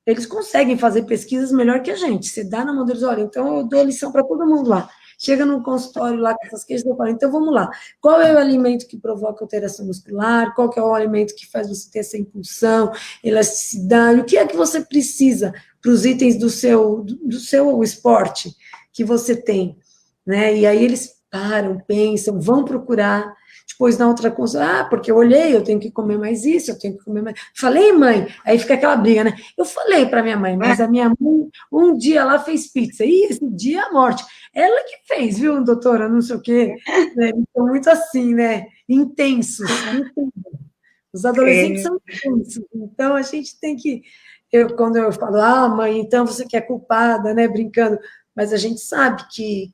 B: Eles conseguem fazer pesquisas melhor que a gente. Você dá na mão deles, olha, então eu dou lição para todo mundo lá. Chega num consultório lá com essas queixas, eu falo, então vamos lá. Qual é o alimento que provoca alteração muscular? Qual que é o alimento que faz você ter essa impulsão, elasticidade? O que é que você precisa para os itens do seu esporte que você tem? Né? E aí eles param, pensam, vão procurar. Depois, na outra coisa, porque eu olhei, eu tenho que comer mais isso, eu tenho que comer mais. Falei, mãe, aí fica aquela briga, né? Eu falei para minha mãe, mas a minha mãe, um dia ela fez pizza, e esse dia é a morte. Ela que fez, viu, doutora? Não sei o quê. Né? Então, muito assim, né? Intensos. Os adolescentes são intensos. Então, a gente tem que. Quando eu falo, mãe, então você que é culpada, né? Brincando, mas a gente sabe que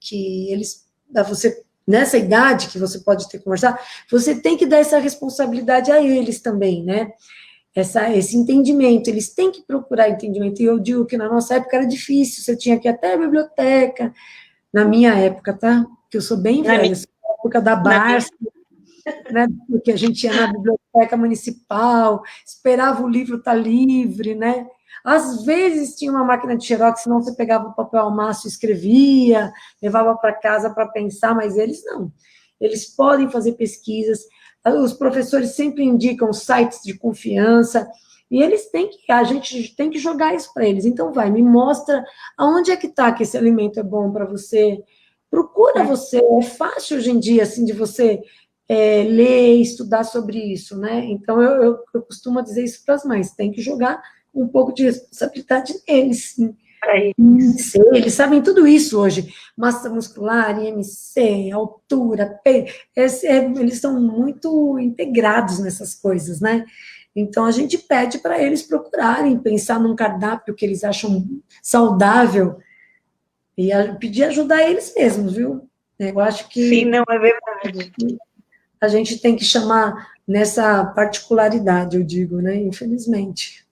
B: eles. Você nessa idade que você pode ter que conversar, você tem que dar essa responsabilidade a eles também, né? Esse entendimento, eles têm que procurar entendimento. E eu digo que na nossa época era difícil, você tinha que ir até a biblioteca, na minha época, tá? Que eu sou bem velha, sou da época da Barça, né? Porque a gente ia na biblioteca municipal, esperava o livro estar livre, né? Às vezes tinha uma máquina de xerox, senão você pegava o papel ao maço e escrevia, levava para casa para pensar, mas eles não. Eles podem fazer pesquisas, os professores sempre indicam sites de confiança, e a gente tem que jogar isso para eles. Então, me mostra aonde é que está que esse alimento é bom para você. Procura você, é fácil hoje em dia, assim, de você ler, estudar sobre isso, né? Então, eu costumo dizer isso para as mães, tem que jogar um pouco de responsabilidade neles, sim. IMC, eles sabem tudo isso hoje, massa muscular, IMC, altura, peso, eles são muito integrados nessas coisas, né? Então, a gente pede para eles procurarem, pensar num cardápio que eles acham saudável e pedir ajuda a eles mesmos, viu? Eu acho que...
A: Sim, não, é verdade.
B: A gente tem que chamar nessa particularidade, eu digo, né? Infelizmente.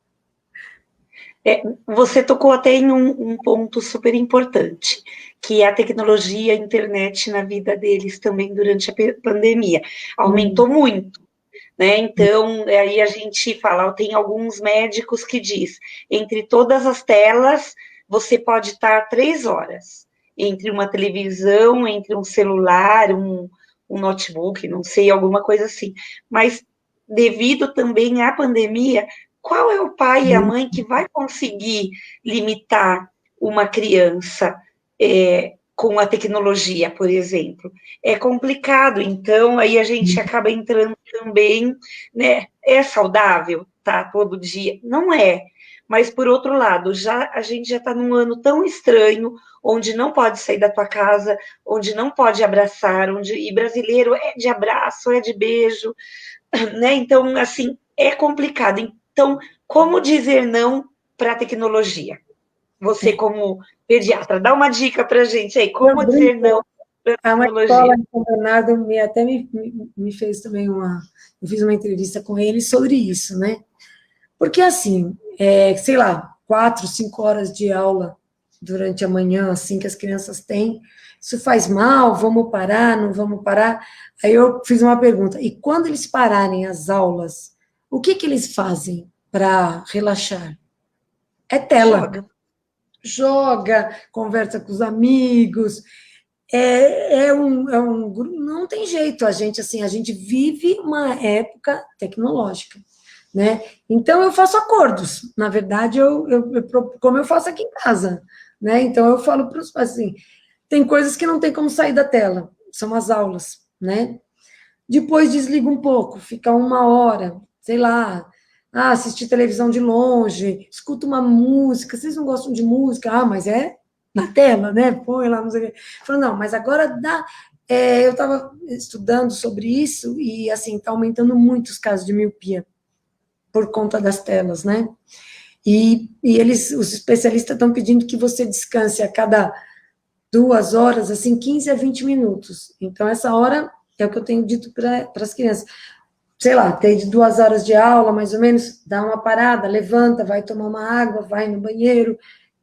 A: Você tocou até em um ponto super importante, que é a tecnologia, a internet na vida deles também durante a pandemia. Aumentou muito, né? Então, aí a gente fala, tem alguns médicos que diz, entre todas as telas, você pode estar 3 horas, entre uma televisão, entre um celular, um notebook, não sei, alguma coisa assim. Mas, devido também à pandemia, qual é o pai e a mãe que vai conseguir limitar uma criança? com a tecnologia, por exemplo. É complicado, então aí a gente acaba entrando também, né? É saudável, tá? Todo dia? Não é. Mas, por outro lado, a gente já está num ano tão estranho, onde não pode sair da tua casa, onde não pode abraçar, e brasileiro é de abraço, é de beijo, né? Então, assim, é complicado. Então, como dizer não para a tecnologia? Você, como pediatra, dá uma dica para a gente aí,
B: Eu
A: como dizer
B: brinco.
A: não para a
B: Uma escola
A: tecnologia?
B: em São Bernardo me fez também eu fiz uma entrevista com ele sobre isso, né? Porque assim, sei lá, 4, 5 horas de aula durante a manhã, assim, que as crianças têm, isso faz mal? Vamos parar? Não vamos parar? Aí eu fiz uma pergunta, e quando eles pararem as aulas, o que que eles fazem para relaxar? É tela.
A: Joga.
B: Joga, conversa com os amigos, não tem jeito, assim, a gente vive uma época tecnológica, né? Então eu faço acordos, na verdade, como eu faço aqui em casa, né? Então eu falo para os pais assim, tem coisas que não tem como sair da tela, são as aulas, né? Depois desliga um pouco, fica 1 hora, sei lá, assistir televisão de longe, escuta uma música, vocês não gostam de música? Mas é na tela, né? Põe lá, não sei o quê. Falei, não, mas agora dá. Eu estava estudando sobre isso e, assim, está aumentando muito os casos de miopia por conta das telas, né? E os especialistas estão pedindo que você descanse a cada 2 horas, assim, 15 a 20 minutos. Então, essa hora é o que eu tenho dito para as crianças. Sei lá, tem de 2 horas de aula, mais ou menos, dá uma parada, levanta, vai tomar uma água, vai no banheiro,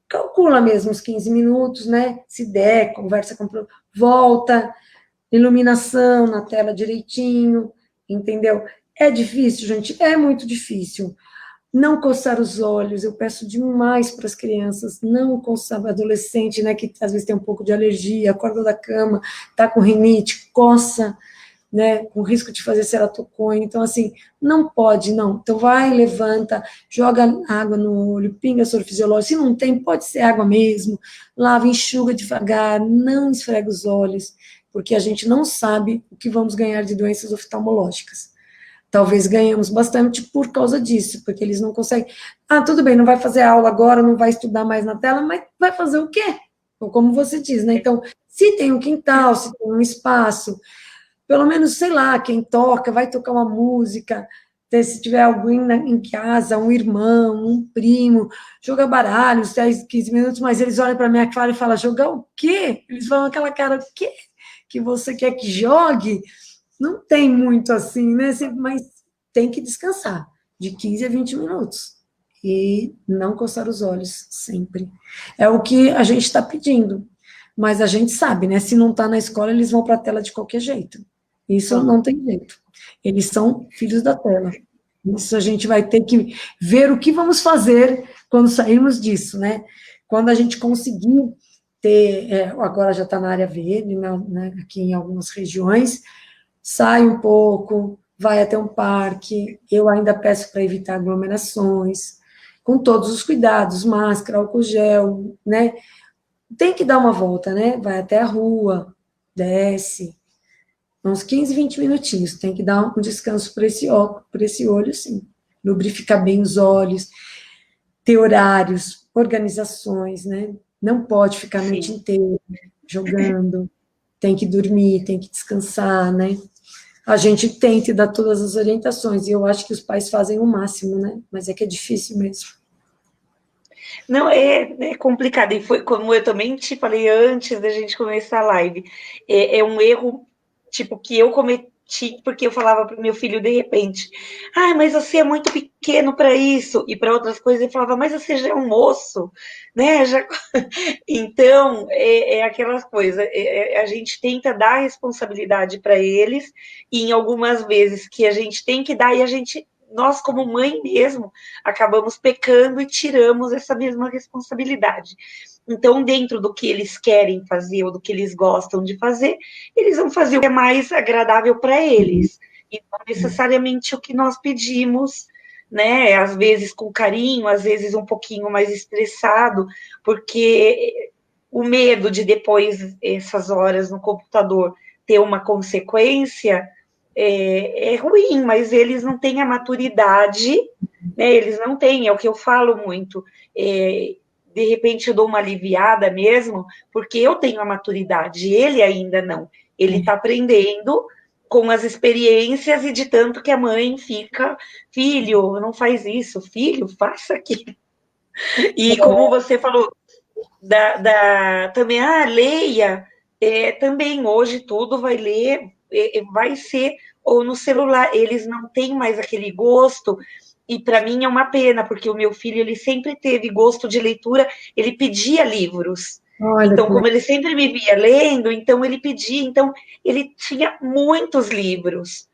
B: calcula mesmo os 15 minutos, né? Se der, conversa com o volta, iluminação na tela direitinho, entendeu? É difícil, gente, é muito difícil. Não coçar os olhos, eu peço demais para as crianças, não coçar, adolescente, né, que às vezes tem um pouco de alergia, acorda da cama, tá com rinite, coça, né, com risco de fazer ceratocone, então assim, não pode, não, então vai, levanta, joga água no olho, pinga soro fisiológico, se não tem, pode ser água mesmo, lava, enxuga devagar, não esfrega os olhos, porque a gente não sabe o que vamos ganhar de doenças oftalmológicas. Talvez ganhemos bastante por causa disso, porque eles não conseguem. Tudo bem, não vai fazer aula agora, não vai estudar mais na tela, mas vai fazer o quê? Ou como você diz, né? Então, se tem um quintal, se tem um espaço, pelo menos, sei lá, quem toca, vai tocar uma música, se tiver alguém em casa, um irmão, um primo, joga baralho, 10, 15 minutos, mas eles olham para a minha cara e falam, jogar o quê? Eles falam aquela cara, o quê? Que você quer que jogue? Não tem muito assim, né? Mas tem que descansar, de 15 a 20 minutos. E não coçar os olhos, sempre. É o que a gente está pedindo. Mas a gente sabe, né? Se não está na escola, eles vão para a tela de qualquer jeito. Isso não tem jeito. Eles são filhos da tela. Isso a gente vai ter que ver o que vamos fazer quando sairmos disso, né? Quando a gente conseguir ter, agora já está na área verde, né, aqui em algumas regiões, sai um pouco, vai até um parque, eu ainda peço para evitar aglomerações, com todos os cuidados, máscara, álcool gel, né? Tem que dar uma volta, né? Vai até a rua, desce, uns 15, 20 minutinhos, tem que dar um descanso para esse olho, sim. Lubrificar bem os olhos, ter horários, organizações, né? Não pode ficar a noite inteira jogando, tem que dormir, tem que descansar, né? A gente tenta dar todas as orientações, e eu acho que os pais fazem o máximo, né? Mas é que é difícil mesmo.
A: Não, é complicado, e foi como eu também te falei antes da gente começar a live, é um erro, tipo, que eu cometi, porque eu falava para o meu filho de repente, mas você é muito pequeno para isso, e para outras coisas, ele falava, mas você já é um moço, né, já... Então, é aquelas coisas, a gente tenta dar responsabilidade para eles, e em algumas vezes que a gente tem que dar, e nós como mãe mesmo, acabamos pecando e tiramos essa mesma responsabilidade. Então, dentro do que eles querem fazer ou do que eles gostam de fazer, eles vão fazer o que é mais agradável para eles, e não necessariamente o que nós pedimos, né? Às vezes com carinho, às vezes um pouquinho mais estressado, porque o medo de depois, essas horas no computador, ter uma consequência, é ruim, mas eles não têm a maturidade, né? Eles não têm, é o que eu falo muito. De repente eu dou uma aliviada mesmo, porque eu tenho a maturidade, ele ainda não. Ele está aprendendo com as experiências e de tanto que a mãe fica, filho, não faz isso, filho, faça aquilo. E como você falou, também, leia, também hoje tudo vai ler, vai ser, ou no celular, eles não têm mais aquele gosto, e para mim é uma pena, porque o meu filho, ele sempre teve gosto de leitura, ele pedia livros,
B: Olha,
A: então, como ele sempre me via lendo, então ele pedia, então ele tinha muitos livros.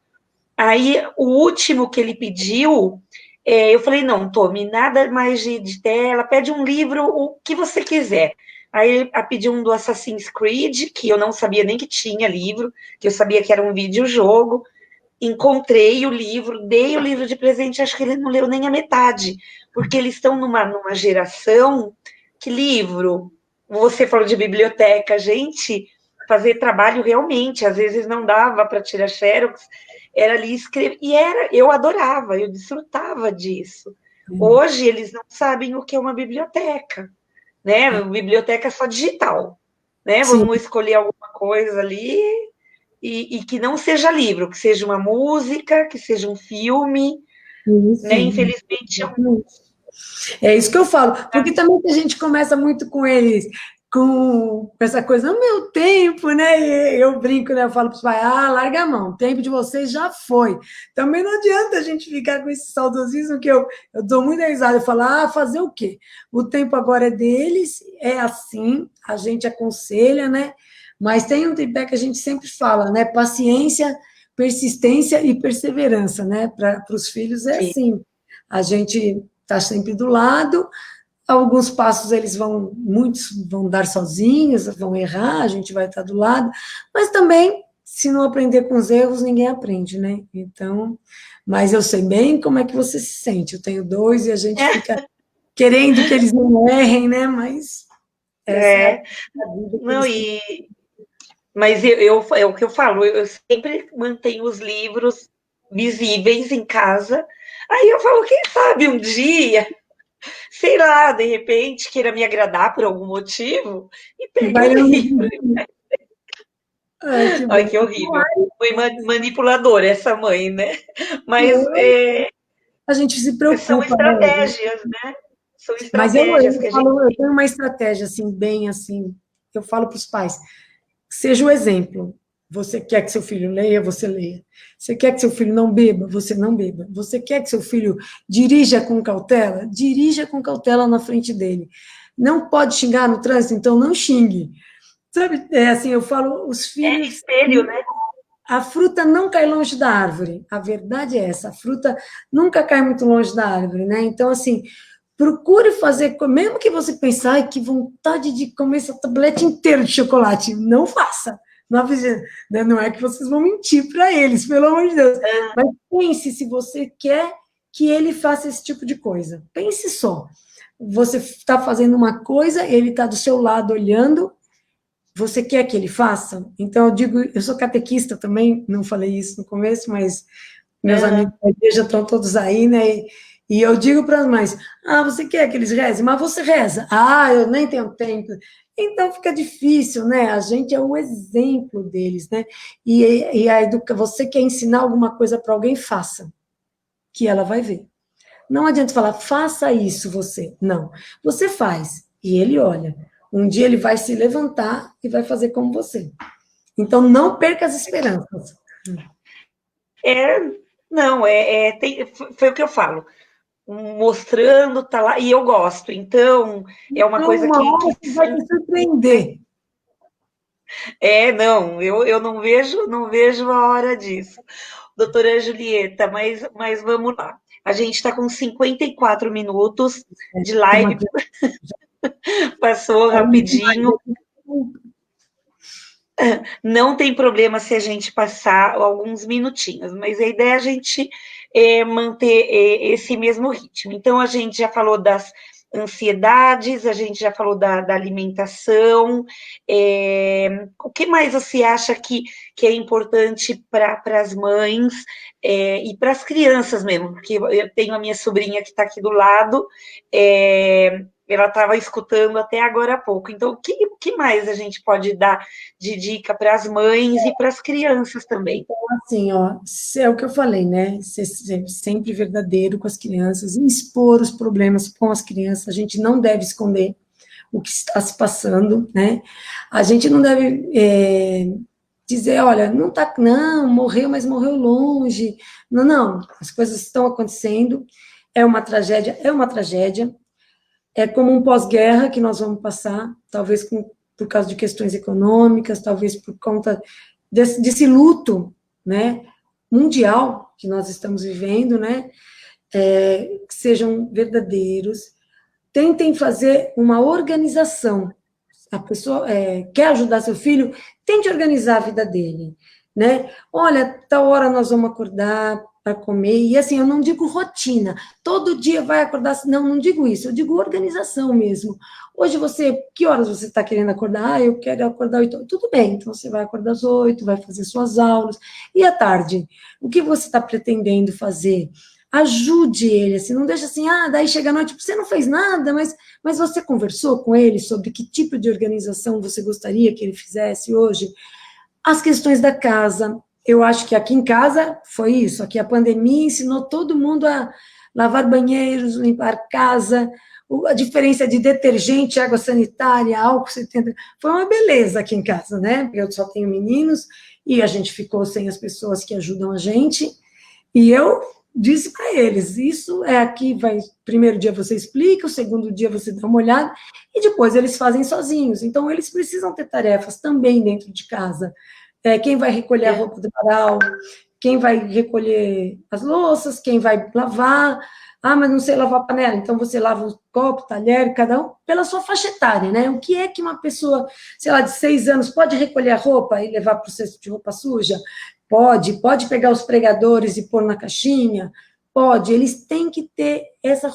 A: Aí, o último que ele pediu, eu falei, não, Tommy, nada mais de tela, pede um livro, o que você quiser. Aí ele pediu um do Assassin's Creed, que eu não sabia nem que tinha livro, que eu sabia que era um videojogo. Encontrei o livro, dei o livro de presente, acho que ele não leu nem a metade, porque eles estão numa geração que livro, você falou de biblioteca, gente, fazer trabalho realmente, às vezes não dava para tirar xerox, era ali escrever, e eu adorava, eu desfrutava disso. Hoje eles não sabem o que é uma biblioteca, né? Biblioteca é só digital, né?
B: sim,
A: Vamos escolher alguma coisa ali e que não seja livro, que seja uma música, que seja um filme,
B: isso,
A: né? Infelizmente,
B: é isso que eu falo, porque também a gente começa muito com eles, com essa coisa, no meu tempo, né? E eu brinco, né? Eu falo para os pais, larga a mão, o tempo de vocês já foi. Também não adianta a gente ficar com esse saudosismo que eu dou muita risada, eu falo, fazer o quê? O tempo agora é deles, é assim, a gente aconselha, né? Mas tem um tripé que a gente sempre fala, né? Paciência, persistência e perseverança, né? Para os filhos é
A: sim.
B: assim, a gente está sempre do lado. Alguns passos muitos vão dar sozinhos, vão errar, a gente vai estar do lado, mas também, se não aprender com os erros, ninguém aprende, né? Então, mas eu sei bem como é que você se sente. Eu tenho dois e a gente fica querendo que eles não errem, né? Mas essa é a vida que
A: Não,
B: eles têm.
A: mas é o que eu falo, eu sempre mantenho os livros visíveis em casa. Aí eu falo, quem sabe um dia, sei lá, de repente, queira me agradar por algum motivo e pegue
B: Vai
A: o livro.
B: Ai, que
A: Ai,
B: bom.
A: que horrível. Foi manipuladora essa mãe, né? Mas
B: A gente se
A: são
B: preocupa, né?
A: estratégias, né? São
B: Mas
A: estratégias que a gente.
B: eu tenho uma estratégia assim, bem assim, eu falo para os pais, seja o exemplo. Você quer que seu filho leia, você leia. Você quer que seu filho não beba, você não beba. Você quer que seu filho dirija com cautela na frente dele. Não pode xingar no trânsito, então não xingue. Sabe, é assim, eu falo, os
A: É
B: filhos,
A: espelho, né?
B: a fruta não cai longe da árvore. A verdade é essa, a fruta nunca cai muito longe da árvore, né? Então, assim, procure fazer, mesmo que você pense, ai, que vontade de comer essa tablete inteira de chocolate, não faça. Não, né? Não é que vocês vão mentir para eles, pelo amor de Deus. Mas pense se você quer que ele faça esse tipo de coisa. Pense só. Você está fazendo uma coisa, ele está do seu lado olhando, você quer que ele faça? Então, eu digo, eu sou catequista também, não falei isso no começo, mas meus amigos da igreja estão todos aí, né? E eu digo para as mães, você quer que eles rezem? Mas você reza. Eu nem tenho tempo. Então fica difícil, né? A gente é o exemplo deles, né? Você quer ensinar alguma coisa para alguém, faça, que ela vai ver. Não adianta falar, faça isso você. Não. Você faz, e ele olha. Um dia ele vai se levantar e vai fazer como você. Então, não perca as esperanças.
A: É, não, foi o que eu falo. Mostrando, tá lá, e eu gosto. Então, é uma
B: Então,
A: coisa
B: uma hora você vai se surpreender.
A: não, eu não vejo a hora disso. Doutora Julieta, mas vamos lá. A gente está com 54 minutos de
B: Toma
A: live,
B: aqui.
A: passou rapidinho. Não tem problema se a gente passar alguns minutinhos, mas a ideia é a gente manter esse mesmo ritmo. Então, a gente já falou ansiedades, a gente já falou da alimentação, o que mais você acha que é importante para as mães e para as crianças mesmo? Porque eu tenho a minha sobrinha que está aqui do lado, ela estava escutando até agora há pouco. Então, o que mais a gente pode dar de dica para as mães e para as crianças também?
B: Assim, ó, é o que eu falei, né? Ser sempre verdadeiro com as crianças, expor os problemas com as crianças, a gente não deve esconder o que está se passando, né? A gente não deve dizer, olha, não tá, não, morreu, mas morreu longe. Não, não, as coisas estão acontecendo, é uma tragédia, é como um pós-guerra que nós vamos passar, talvez por causa de questões econômicas, talvez por conta desse luto, né, mundial que nós estamos vivendo, né, que sejam verdadeiros, tentem fazer uma organização. A pessoa quer ajudar seu filho, tente organizar a vida dele, né? Olha, tal hora nós vamos acordar para comer, e assim, eu não digo rotina, todo dia vai acordar, não digo isso, eu digo organização mesmo. Hoje que horas você está querendo acordar? Ah, eu quero acordar 8 horas. Tudo bem, então você vai acordar às 8, vai fazer suas aulas, e à tarde? O que você está pretendendo fazer? Ajude ele, assim, não deixa assim, daí chega a noite, você não fez nada, mas você conversou com ele sobre que tipo de organização você gostaria que ele fizesse hoje? As questões da casa, eu acho que aqui em casa foi isso, aqui a pandemia ensinou todo mundo a lavar banheiros, limpar casa, a diferença de detergente, água sanitária, álcool 70, foi uma beleza aqui em casa, né? Porque eu só tenho meninos e a gente ficou sem as pessoas que ajudam a gente, e eu disse para eles, isso é aqui, primeiro dia você explica, o segundo dia você dá uma olhada, e depois eles fazem sozinhos. Então, eles precisam ter tarefas também dentro de casa. Quem vai recolher a roupa do varal, quem vai recolher as louças, quem vai lavar. Mas não sei lavar a panela, então você lava o copo, talher, cada um pela sua faixa etária, né? O que é que uma pessoa, sei lá, de 6 anos pode recolher a roupa e levar para o cesto de roupa suja? Pode pegar os pregadores e pôr na caixinha? Pode, eles têm que ter essa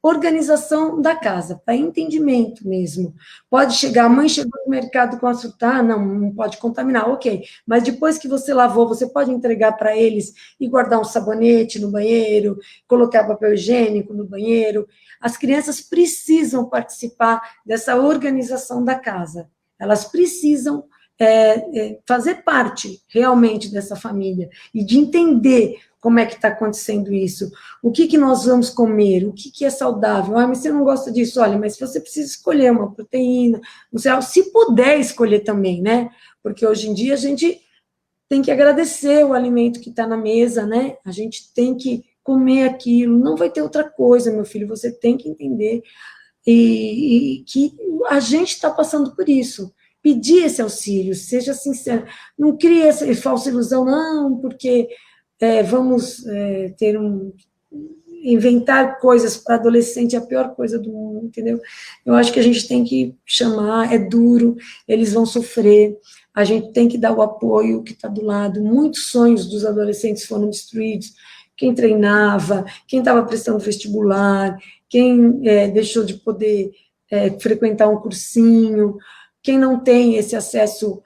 B: organização da casa, para entendimento mesmo. Pode chegar, a mãe chegou no mercado com a fruta, não pode contaminar, ok, mas depois que você lavou, você pode entregar para eles e guardar um sabonete no banheiro, colocar papel higiênico no banheiro. As crianças precisam participar dessa organização da casa, elas precisam fazer parte realmente dessa família e de entender como é que está acontecendo isso, o que nós vamos comer, o que é saudável. Mas você não gosta disso, olha, mas você precisa escolher uma proteína, não sei, se puder escolher também, né? Porque hoje em dia a gente tem que agradecer o alimento que está na mesa, né? A gente tem que comer aquilo, não vai ter outra coisa, meu filho, você tem que entender e que a gente está passando por isso. Pedir esse auxílio, seja sincero, não crie essa falsa ilusão, não, porque vamos inventar coisas para adolescente, é a pior coisa do mundo, entendeu? Eu acho que a gente tem que chamar, é duro, eles vão sofrer, a gente tem que dar o apoio que está do lado, muitos sonhos dos adolescentes foram destruídos, quem treinava, quem estava prestando vestibular, quem deixou de poder frequentar um cursinho, quem não tem esse acesso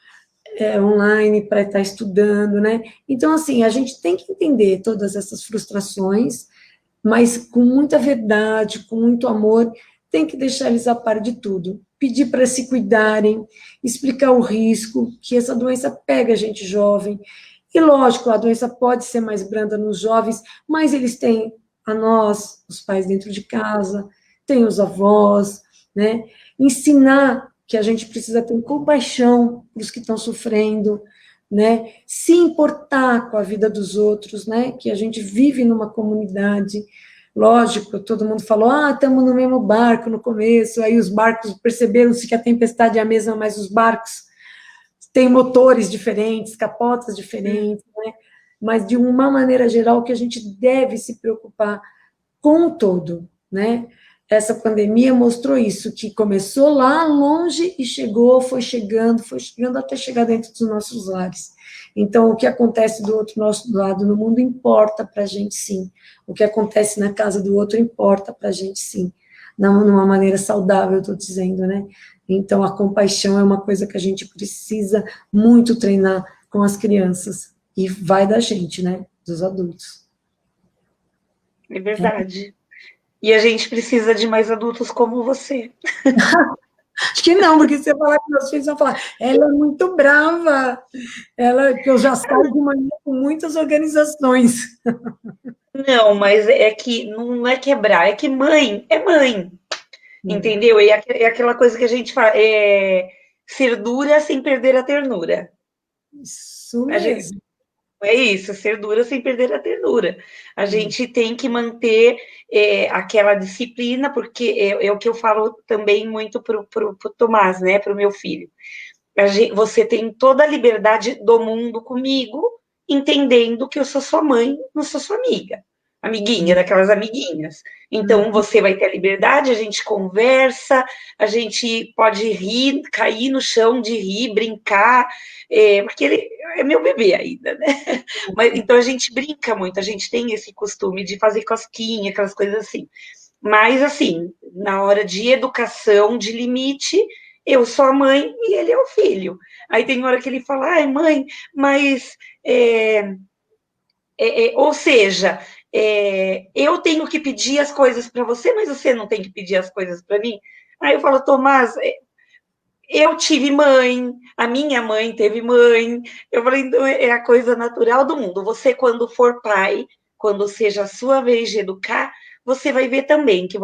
B: online para estar estudando, né? Então, assim, a gente tem que entender todas essas frustrações, mas com muita verdade, com muito amor, tem que deixar eles a par de tudo. Pedir para se cuidarem, explicar o risco, que essa doença pega a gente jovem. E, lógico, a doença pode ser mais branda nos jovens, mas eles têm a nós, os pais dentro de casa, têm os avós, né? Ensinar que a gente precisa ter compaixão para os que estão sofrendo, né? Se importar com a vida dos outros, né? Que a gente vive numa comunidade. Lógico, todo mundo falou, estamos no mesmo barco no começo, aí os barcos perceberam-se que a tempestade é a mesma, mas os barcos têm motores diferentes, capotas diferentes, né? Mas, de uma maneira geral, que a gente deve se preocupar com o todo, né? Essa pandemia mostrou isso, que começou lá longe e foi chegando até chegar dentro dos nossos lares. Então, o que acontece do nosso lado no mundo importa para a gente, sim. O que acontece na casa do outro importa para a gente, sim. numa maneira saudável, eu estou dizendo, né? Então, a compaixão é uma coisa que a gente precisa muito treinar com as crianças, e vai da gente, né? Dos adultos.
A: É verdade. E a gente precisa de mais adultos como você.
B: Acho que não, porque você falar com meus filhos, vão falar, ela é muito brava, que eu já saio de manhã com muitas organizações.
A: Não, mas é que não é quebrar, é que mãe é mãe, entendeu? E é aquela coisa que a gente fala, ser dura sem perder a ternura.
B: Isso
A: A gente,
B: mesmo.
A: é isso, ser dura sem perder a ternura. A gente tem que manter aquela disciplina, porque é o que eu falo também muito pro Tomás, né, pro meu filho. Você tem toda a liberdade do mundo comigo, entendendo que eu sou sua mãe, não sou sua amiga. Amiguinha, daquelas amiguinhas. Então, você vai ter a liberdade, a gente conversa, a gente pode rir, cair no chão de rir, brincar, porque ele é meu bebê ainda, né? Mas, então, a gente brinca muito, a gente tem esse costume de fazer cosquinha, aquelas coisas assim. Mas, assim, na hora de educação, de limite, eu sou a mãe e ele é o filho. Aí tem hora que ele fala, ai, mãe, mas. Ou seja, eu tenho que pedir as coisas para você, mas você não tem que pedir as coisas para mim. Aí eu falo, Tomás, eu tive mãe, a minha mãe teve mãe. Eu falei, então é a coisa natural do mundo. Você, quando for pai, quando seja a sua vez de educar, você vai ver também que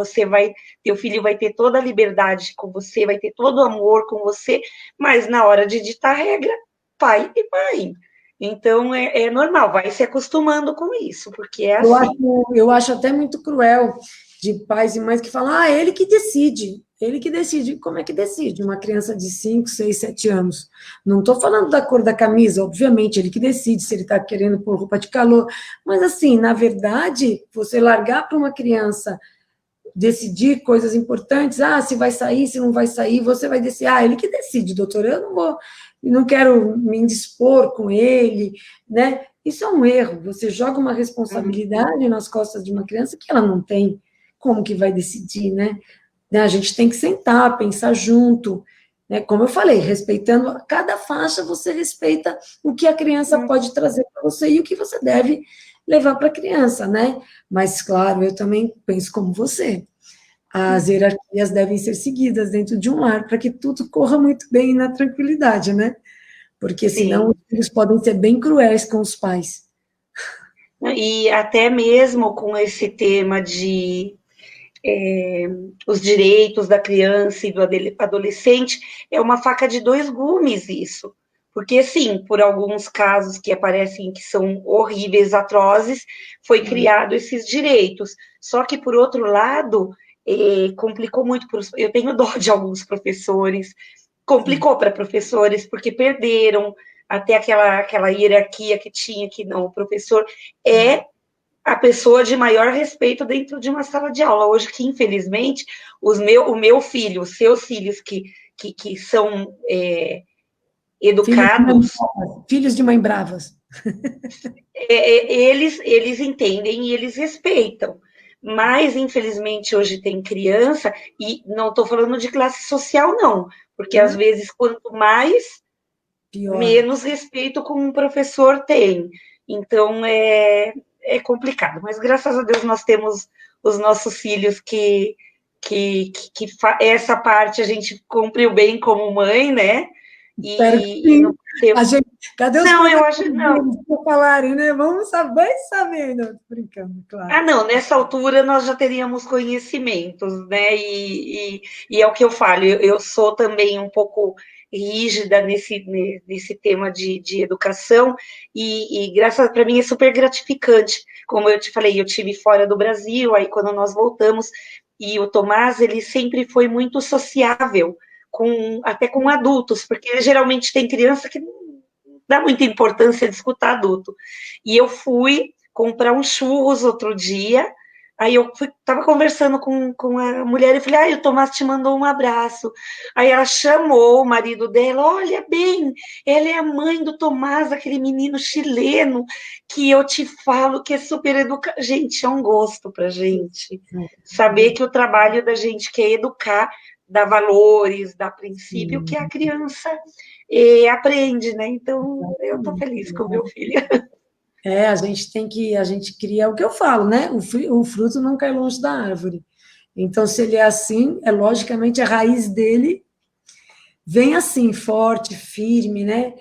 A: teu filho vai ter toda a liberdade com você, vai ter todo o amor com você, mas na hora de ditar regra, pai e mãe. Então é normal, vai se acostumando com isso, porque é assim.
B: Eu acho até muito cruel de pais e mães que falam, ele que decide, ele que decide. Como é que decide? Uma criança de 5, 6, 7 anos. Não estou falando da cor da camisa, obviamente, ele que decide se ele está querendo pôr roupa de calor, mas assim, na verdade, você largar para uma criança decidir coisas importantes, se vai sair, se não vai sair, você vai decidir, ele que decide, doutor, eu não quero me indispor com ele, né? Isso é um erro, você joga uma responsabilidade nas costas de uma criança que ela não tem, como que vai decidir, né? A gente tem que sentar, pensar junto, né? Como eu falei, respeitando cada faixa, você respeita o que a criança pode trazer para você e o que você deve levar para a criança, né? Mas, claro, eu também penso como você. As hierarquias devem ser seguidas dentro de um lar para que tudo corra muito bem na tranquilidade, né? Porque senão os
A: Sim.
B: filhos podem ser bem cruéis com os pais.
A: E até mesmo com esse tema de os direitos da criança e do adolescente, é uma faca de dois gumes isso. Porque, sim, por alguns casos que aparecem que são horríveis, atrozes, foi criado esses direitos. Só que, por outro lado, complicou muito. Eu tenho dó de alguns professores, complicou para professores, porque perderam até aquela hierarquia que tinha, que não, o professor é a pessoa de maior respeito dentro de uma sala de aula. Hoje, que infelizmente, o meu filho, os seus filhos que são educados,
B: Filhos de mãe bravas.
A: eles entendem e eles respeitam. Mas, infelizmente, hoje tem criança, e não estou falando de classe social, não, porque às vezes, quanto mais,
B: Pior.
A: menos respeito com um professor tem. Então, é complicado. Mas, graças a Deus, nós temos os nossos filhos essa parte a gente cumpriu bem como mãe, né?
B: Espero que
A: E
B: sim.
A: não teve.
B: Cadê os
A: Não, eu
B: professores
A: acho não.
B: deles para falarem, né? Vamos saber, saber. Não, tô brincando, claro.
A: Ah, não, nessa altura nós já teríamos conhecimentos, né? E é o que eu falo, eu sou também um pouco rígida nesse tema de educação, e graças para mim é super gratificante. Como eu te falei, eu tive fora do Brasil, aí quando nós voltamos, e o Tomás, ele sempre foi muito sociável, até com adultos, porque geralmente tem criança que não dá muita importância de escutar adulto. E eu fui comprar um churros outro dia, Aí eu tava conversando com a mulher e falei, o Tomás te mandou um abraço. Aí ela chamou o marido dela, olha bem, ela é a mãe do Tomás, aquele menino chileno que eu te falo que é super educado. Gente, é um gosto pra gente saber que o trabalho da gente que é educar, dar valores, dar princípio que a criança aprende, né? Então, eu tô feliz com o meu filho.
B: A gente cria o que eu falo, né? O fruto não cai longe da árvore. Então, se ele é assim, é logicamente a raiz dele vem assim, forte, firme, né?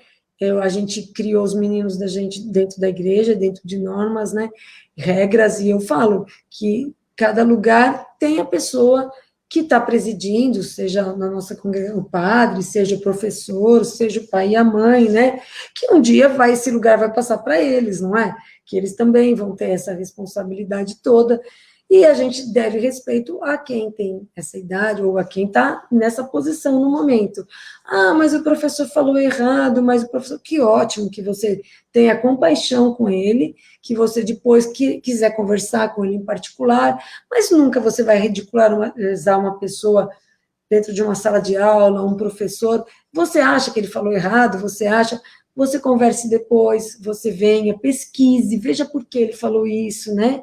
B: A gente criou os meninos da gente dentro da igreja, dentro de normas, né? Regras, e eu falo que cada lugar tem a pessoa que está presidindo, seja na nossa congregação, o padre, seja o professor, seja o pai e a mãe, né? Que um dia esse lugar vai passar para eles, não é? Que eles também vão ter essa responsabilidade toda. E a gente deve respeito a quem tem essa idade ou a quem está nessa posição no momento. Mas o professor falou errado, mas o professor, que ótimo que você tenha compaixão com ele, que você depois quiser conversar com ele em particular, mas nunca você vai ridicularizar uma pessoa dentro de uma sala de aula, um professor. Você acha que ele falou errado, você converse depois, você venha, pesquise, veja por que ele falou isso, né?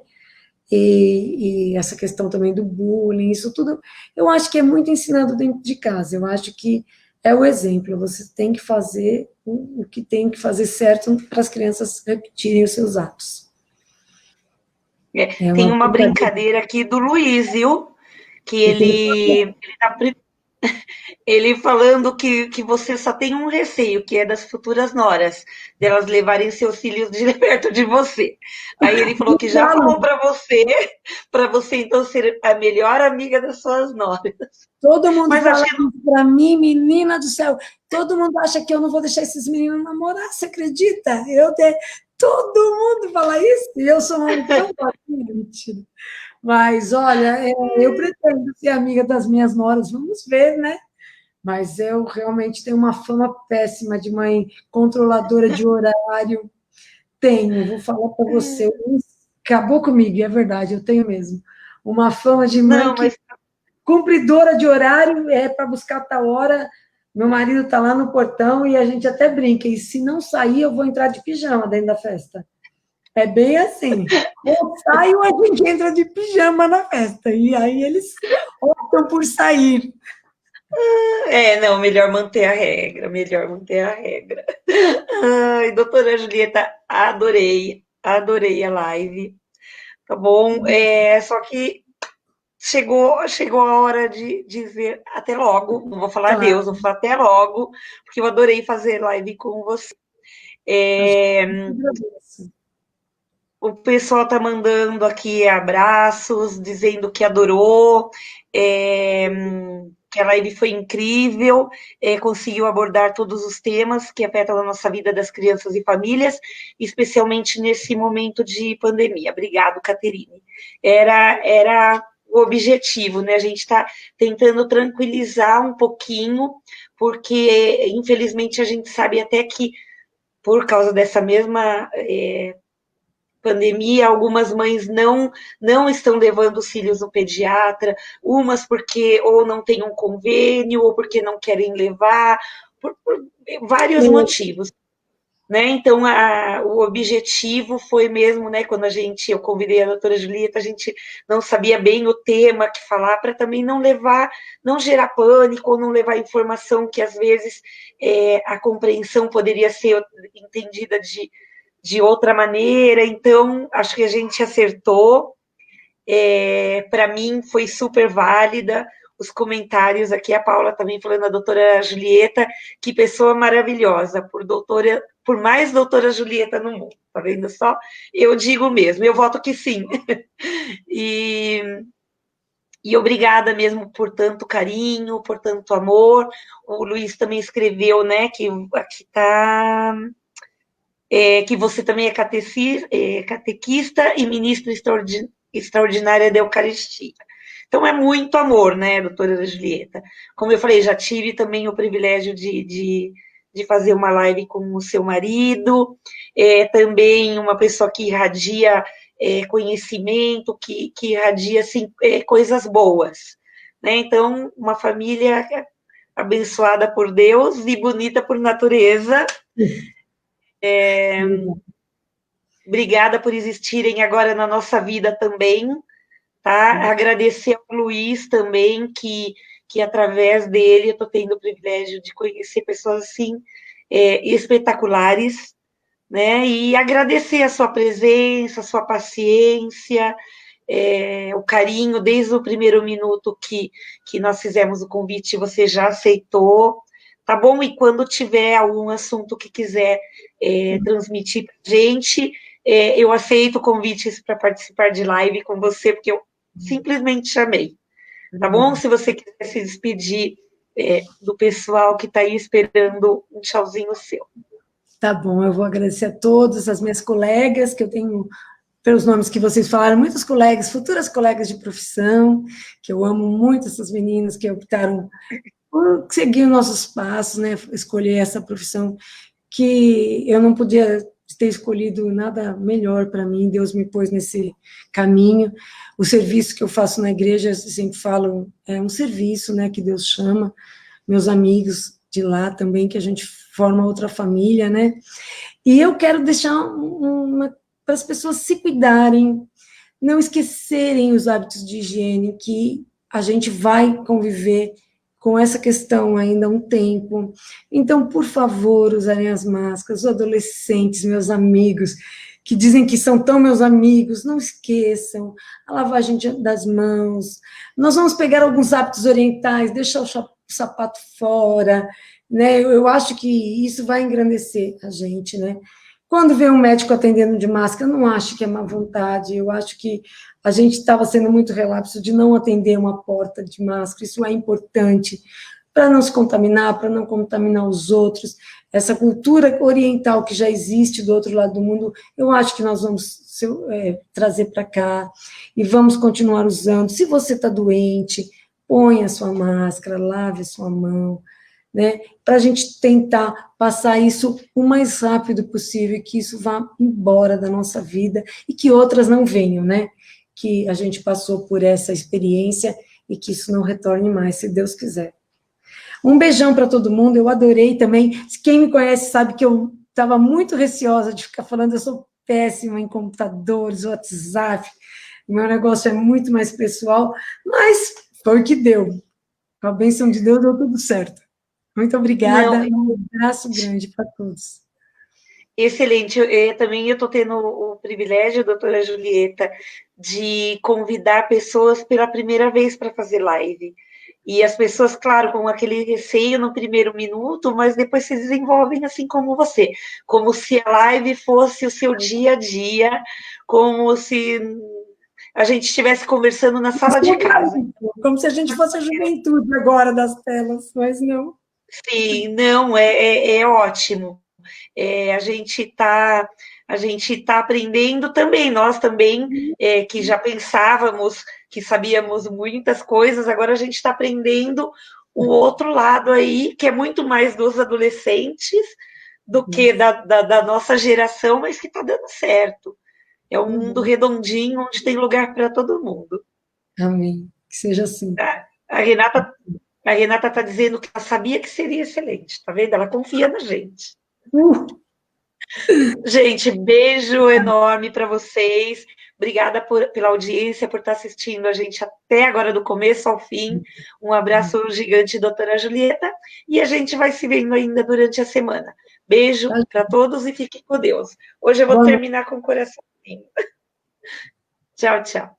B: E essa questão também do bullying, isso tudo, eu acho que é muito ensinado dentro de casa, eu acho que é o exemplo, você tem que fazer o que tem que fazer certo para as crianças repetirem os seus atos. É
A: Tem
B: uma
A: uma brincadeira aqui do Luiz, viu? Que ele falando que você só tem um receio, que é das futuras noras, delas levarem seus filhos de perto de você. Aí ele falou que já falou para você então ser a melhor amiga das suas noras.
B: Todo mundo
A: Mas
B: fala
A: achei
B: isso para mim, menina do céu. Todo mundo acha que eu não vou deixar esses meninos namorar, você acredita? Todo mundo fala isso e eu sou uma tão paciente. Mas, olha, eu pretendo ser amiga das minhas noras, vamos ver, né? Mas eu realmente tenho uma fama péssima de mãe controladora de horário. Tenho, vou falar para você. Acabou comigo, é verdade, eu tenho mesmo. Uma fama de mãe
A: não,
B: que
A: mas
B: cumpridora de horário, é para buscar tal hora. Meu marido está lá no portão e a gente até brinca. E se não sair, eu vou entrar de pijama dentro da festa. É bem assim. Ou sai ou a gente entra de pijama na festa. E aí eles optam por sair.
A: não, melhor manter a regra, melhor manter a regra. Ai, doutora Julieta, adorei a live, tá bom? Só que chegou a hora de dizer até logo. Não vou falar
B: Claro,
A: adeus, vou falar até logo, porque eu adorei fazer live com você.
B: a gente
A: É,
B: agradece.
A: o pessoal tá mandando aqui abraços, dizendo que adorou, é, que a live foi incrível, conseguiu abordar todos os temas que afetam a nossa vida das crianças e famílias, especialmente nesse momento de pandemia. Obrigado, Caterine. Era o objetivo, né? A gente está tentando tranquilizar um pouquinho, porque infelizmente a gente sabe até que por causa dessa mesma pandemia, algumas mães não estão levando os filhos no pediatra, umas porque ou não tem um convênio, ou porque não querem levar, por vários motivos. Né? Então, o objetivo foi mesmo, né, quando eu convidei a doutora Julieta, a gente não sabia bem o tema que falar, para também não levar, não gerar pânico, ou não levar informação que às vezes a compreensão poderia ser entendida de outra maneira. Então, acho que a gente acertou. Para mim, foi super válida. Os comentários aqui, a Paula também falando, a doutora Julieta, que pessoa maravilhosa, por mais doutora Julieta no mundo, tá vendo só? Eu digo mesmo, eu voto que sim. E, e obrigada mesmo por tanto carinho, por tanto amor. O Luiz também escreveu, né, que aqui está que você também é catequista e ministra extraordinária da Eucaristia. Então, é muito amor, né, doutora Julieta? Como eu falei, já tive também o privilégio de fazer uma live com o seu marido, também uma pessoa que irradia conhecimento, que irradia assim, coisas boas. Né? Então, uma família abençoada por Deus e bonita por natureza. Obrigada por existirem agora na nossa vida também. Tá? Agradecer ao Luiz também, que através dele eu estou tendo o privilégio de conhecer pessoas assim espetaculares, né? E agradecer a sua presença, a sua paciência, o carinho desde o primeiro minuto que nós fizemos o convite, você já aceitou, tá bom? E quando tiver algum assunto que quiser transmitir para a gente, eu aceito convites para participar de live com você, porque eu simplesmente chamei, tá bom? Se você quiser se despedir do pessoal que está aí esperando um tchauzinho seu.
B: Tá bom, eu vou agradecer a todas as minhas colegas, que eu tenho, pelos nomes que vocês falaram, muitos colegas, futuras colegas de profissão, que eu amo muito essas meninas que optaram por seguir os nossos passos, né, escolher essa profissão que eu não podia ter escolhido nada melhor para mim, Deus me pôs nesse caminho. O serviço que eu faço na igreja, eu sempre falo, é um serviço, né, que Deus chama, meus amigos de lá também, que a gente forma outra família, né, e eu quero deixar para as pessoas se cuidarem, não esquecerem os hábitos de higiene, que a gente vai conviver com essa questão ainda há um tempo. Então, por favor, usarem as máscaras, os adolescentes, meus amigos, que dizem que são tão meus amigos, não esqueçam a lavagem das mãos. Nós vamos pegar alguns hábitos orientais, deixar o sapato fora, né? Eu acho que isso vai engrandecer a gente, né? Quando vê um médico atendendo de máscara, eu não acho que é má vontade, eu acho que a gente estava sendo muito relapso de não atender uma porta de máscara, isso é importante, para não se contaminar, para não contaminar os outros. Essa cultura oriental que já existe do outro lado do mundo, eu acho que nós vamos trazer para cá, e vamos continuar usando. Se você está doente, ponha a sua máscara, lave a sua mão, né, para a gente tentar passar isso o mais rápido possível, e que isso vá embora da nossa vida, e que outras não venham, né, que a gente passou por essa experiência, e que isso não retorne mais, se Deus quiser. Um beijão para todo mundo, eu adorei também, quem me conhece sabe que eu estava muito receosa de ficar falando, eu sou péssima em computadores, WhatsApp, meu negócio é muito mais pessoal, mas foi o que deu, com a bênção de Deus deu tudo certo. Muito obrigada, um abraço grande para todos.
A: Excelente, também eu estou tendo o privilégio, doutora Julieta, de convidar pessoas pela primeira vez para fazer live. E as pessoas, claro, com aquele receio no primeiro minuto, mas depois se desenvolvem assim como você, como se a live fosse o seu dia a dia, como se a gente estivesse conversando na sala de casa.
B: Como se a gente fosse a juventude agora das telas, mas não.
A: Sim, não, é ótimo. A gente tá aprendendo também, nós também, que já pensávamos que sabíamos muitas coisas, agora a gente está aprendendo o outro lado aí, que é muito mais dos adolescentes do que da nossa geração, mas que está dando certo. É um mundo redondinho, onde tem lugar para todo mundo.
B: Amém, que seja assim.
A: A Renata está dizendo que ela sabia que seria excelente, tá vendo? Ela confia na gente. Gente, beijo enorme para vocês. Obrigada pela audiência, por estar assistindo a gente até agora, do começo ao fim. Um abraço gigante, doutora Julieta. E a gente vai se vendo ainda durante a semana. Beijo para todos e fiquem com Deus. Hoje eu vou terminar com o coraçãozinho. Tchau, tchau.